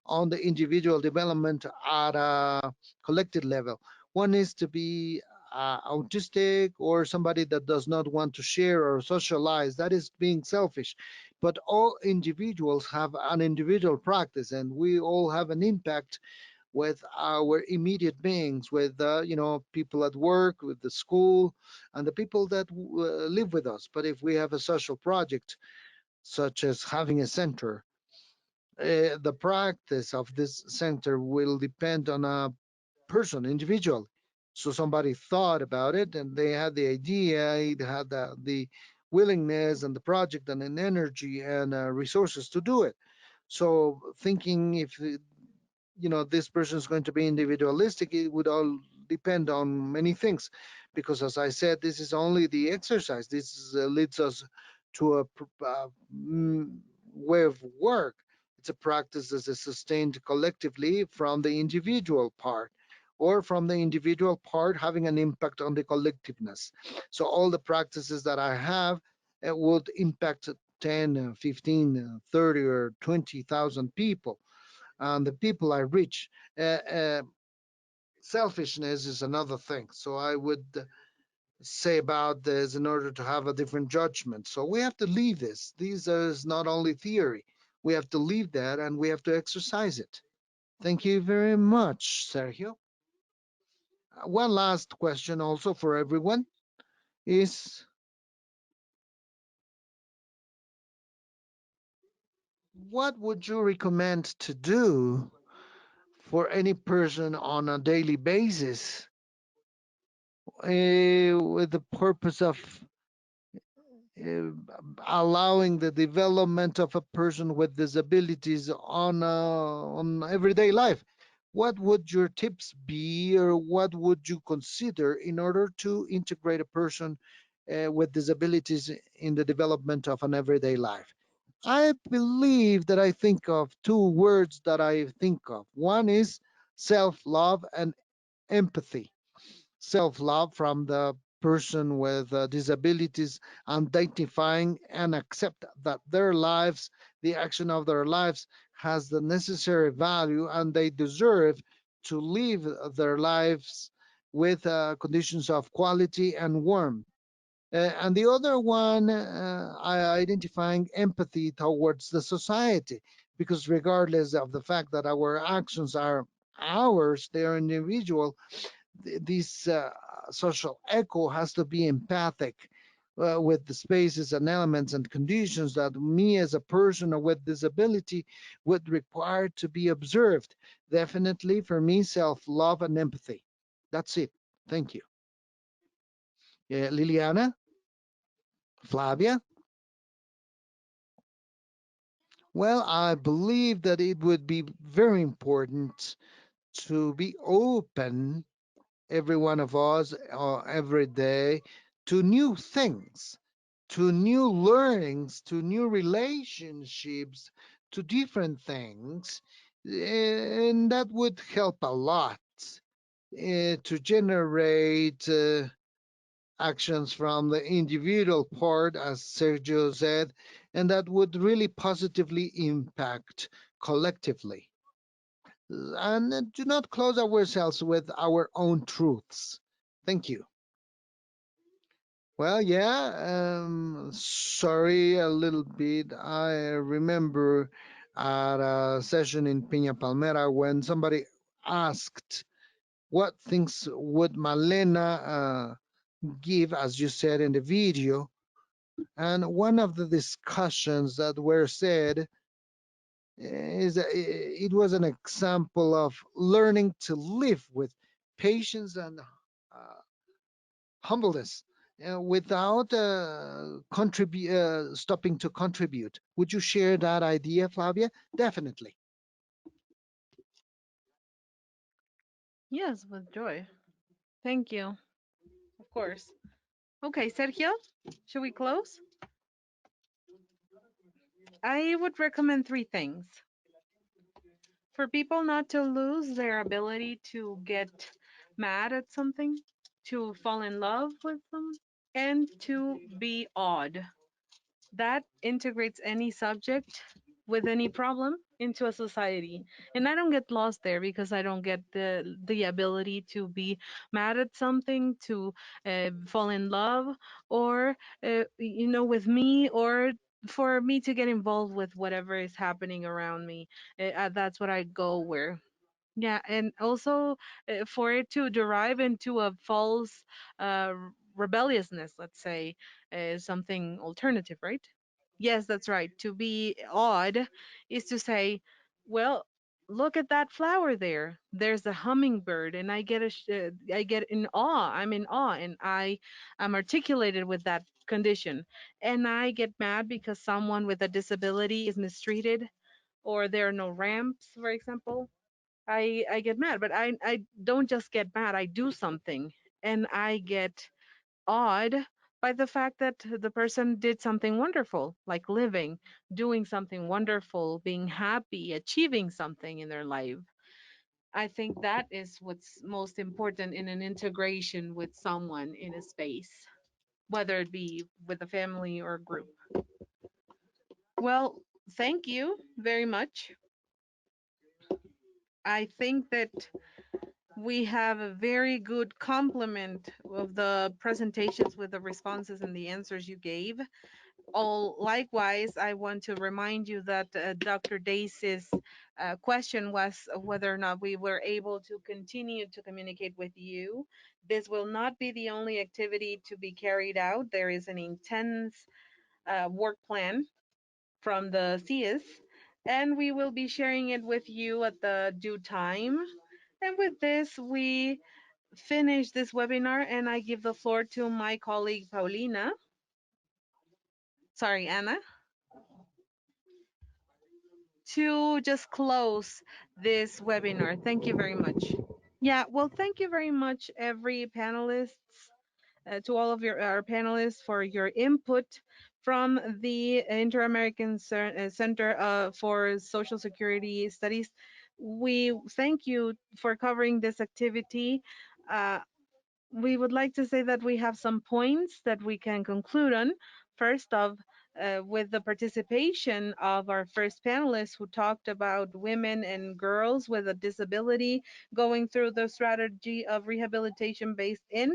B: on the individual development at a collective level. One is to be autistic or somebody that does not want to share or socialize. That is being selfish. But all individuals have an individual practice, and we all have an impact with our immediate beings, with people at work, with the school, and the people that live with us. But if we have a social project, such as having a center, the practice of this center will depend on a person, individual. So somebody thought about it, and they had the idea, they had the willingness and the project and an energy and resources to do it. So thinking if this person is going to be individualistic, it would all depend on many things, because as I said, this is only the exercise. This leads us to a mm, way of work. It's a practice that is sustained collectively from the individual part, or from the individual part having an impact on the collectiveness. So all the practices that I have would impact 10, 15, 30, or 20,000 people, and the people I reach. Selfishness is another thing. So I would say about this in order to have a different judgment. So we have to leave this. These is not only theory. We have to leave that and we have to exercise it. Thank you very much, Sergio. One last question also for everyone is, what would you recommend to do for any person on a daily basis with the purpose of uh, allowing the development of a person with disabilities on everyday life? What would your tips be, or what would you consider in order to integrate a person with disabilities in the development of an everyday life? I believe that I think of two words that I think of. One is self-love and empathy. Self-love from the person with disabilities, identifying and accept that their lives, the action of their lives, has the necessary value, and they deserve to live their lives with conditions of quality and warmth. And the other one, identifying empathy towards the society, because regardless of the fact that our actions are ours, they are individual, this social echo has to be empathic with the spaces and elements and conditions that me as a person with disability would require to be observed. Definitely for me, self-love and empathy. That's it. Thank you. Liliana, Flavia. Well, I believe that it would be very important to be open, every one of us, every day, to new things, to new learnings, to new relationships, to different things. And that would help a lot to generate actions from the individual part, as Sergio said, and that would really positively impact collectively. And do not close ourselves with our own truths. Thank you. Well, yeah, sorry a little bit. I remember at a session in Peña Palmera when somebody asked, what things would Malena give, as you said in the video? And one of the discussions that were said is that it was an example of learning to live with patience and humbleness without stopping to contribute. Would you share that idea, Flavia? Definitely.
A: Yes, with joy. Thank you. Of course. Okay, Sergio, should we close? I would recommend three things. For people not to lose their ability to get mad at something, to fall in love with them, and to be odd. That integrates any subject with any problem into a society. And I don't get lost there because I don't get the ability to be mad at something, to fall in love, or with me, or for me to get involved with whatever is happening around me. That's what I go where. Yeah, and also for it to derive into a false rebelliousness, let's say, something alternative, right? Yes, that's right. To be odd is to say, well, look at that flower there. There's a hummingbird, and I get in awe. I'm in awe, and I am articulated with that condition, and I get mad because someone with a disability is mistreated, or there are no ramps, for example. I get mad, but I don't just get mad. I do something, and I get awed by the fact that the person did something wonderful, like living, doing something wonderful, being happy, achieving something in their life. I think that is what's most important in an integration with someone in a space, whether it be with a family or a group. Well, thank you very much. I think that we have a very good complement of the presentations with the responses and the answers you gave. All likewise, I want to remind you that Dr. Dace's question was whether or not we were able to continue to communicate with you. This will not be the only activity to be carried out. There is an intense work plan from the CS, and we will be sharing it with you at the due time. And with this, we finish this webinar, and I give the floor to my colleague Paulina. Sorry, Anna, to just close this webinar. Thank you very much. Yeah, well, thank you very much, every panelists, to all of our panelists for your input from the Inter-American Center for Social Security Studies. We thank you for covering this activity. Uh, we would like to say that we have some points that we can conclude on. First of, with the participation of our first panelists who talked about women and girls with a disability going through the strategy of rehabilitation based in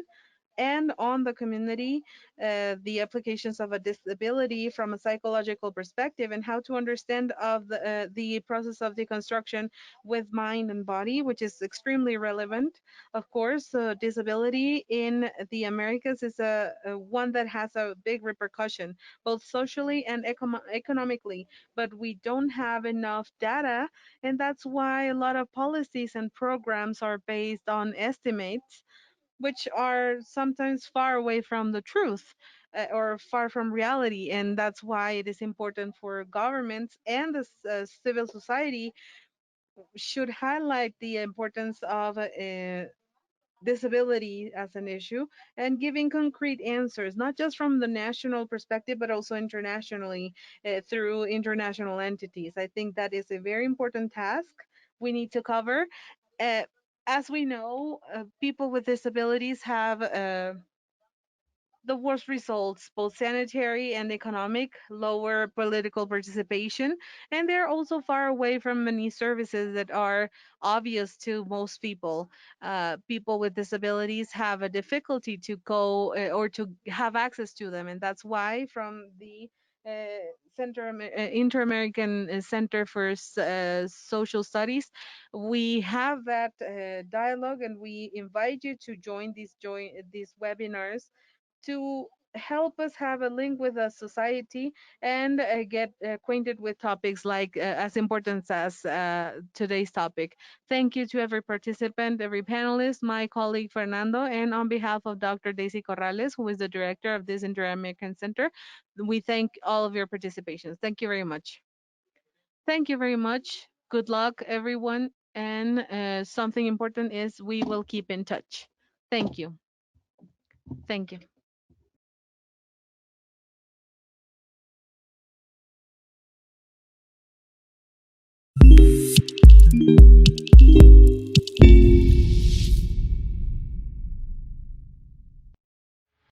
A: and on the community, the applications of a disability from a psychological perspective, and how to understand of the process of deconstruction with mind and body, which is extremely relevant. Of course, disability in the Americas is a one that has a big repercussion, both socially and economically, but we don't have enough data, and that's why a lot of policies and programs are based on estimates, which are sometimes far away from the truth, or far from reality. And that's why it is important for governments and the civil society should highlight the importance of disability as an issue and giving concrete answers, not just from the national perspective, but also internationally, through international entities. I think that is a very important task we need to cover. uh, as we know, people with disabilities have the worst results, both sanitary and economic, lower political participation, and they're also far away from many services that are obvious to most people. People with disabilities have a difficulty to go or to have access to them, and that's why from the Inter-American Center for Social Studies, we have that dialogue, and we invite you to join these webinars to help us have a link with the society and get acquainted with topics like as important as today's topic. Thank you to every participant, every panelist, my colleague Fernando, and on behalf of Dr. Daisy Corrales, who is the director of this Inter-American Center, we thank all of your participations. Thank you very much. Thank you very much. Good luck, everyone. And something important is we will keep in touch. Thank you. Thank you.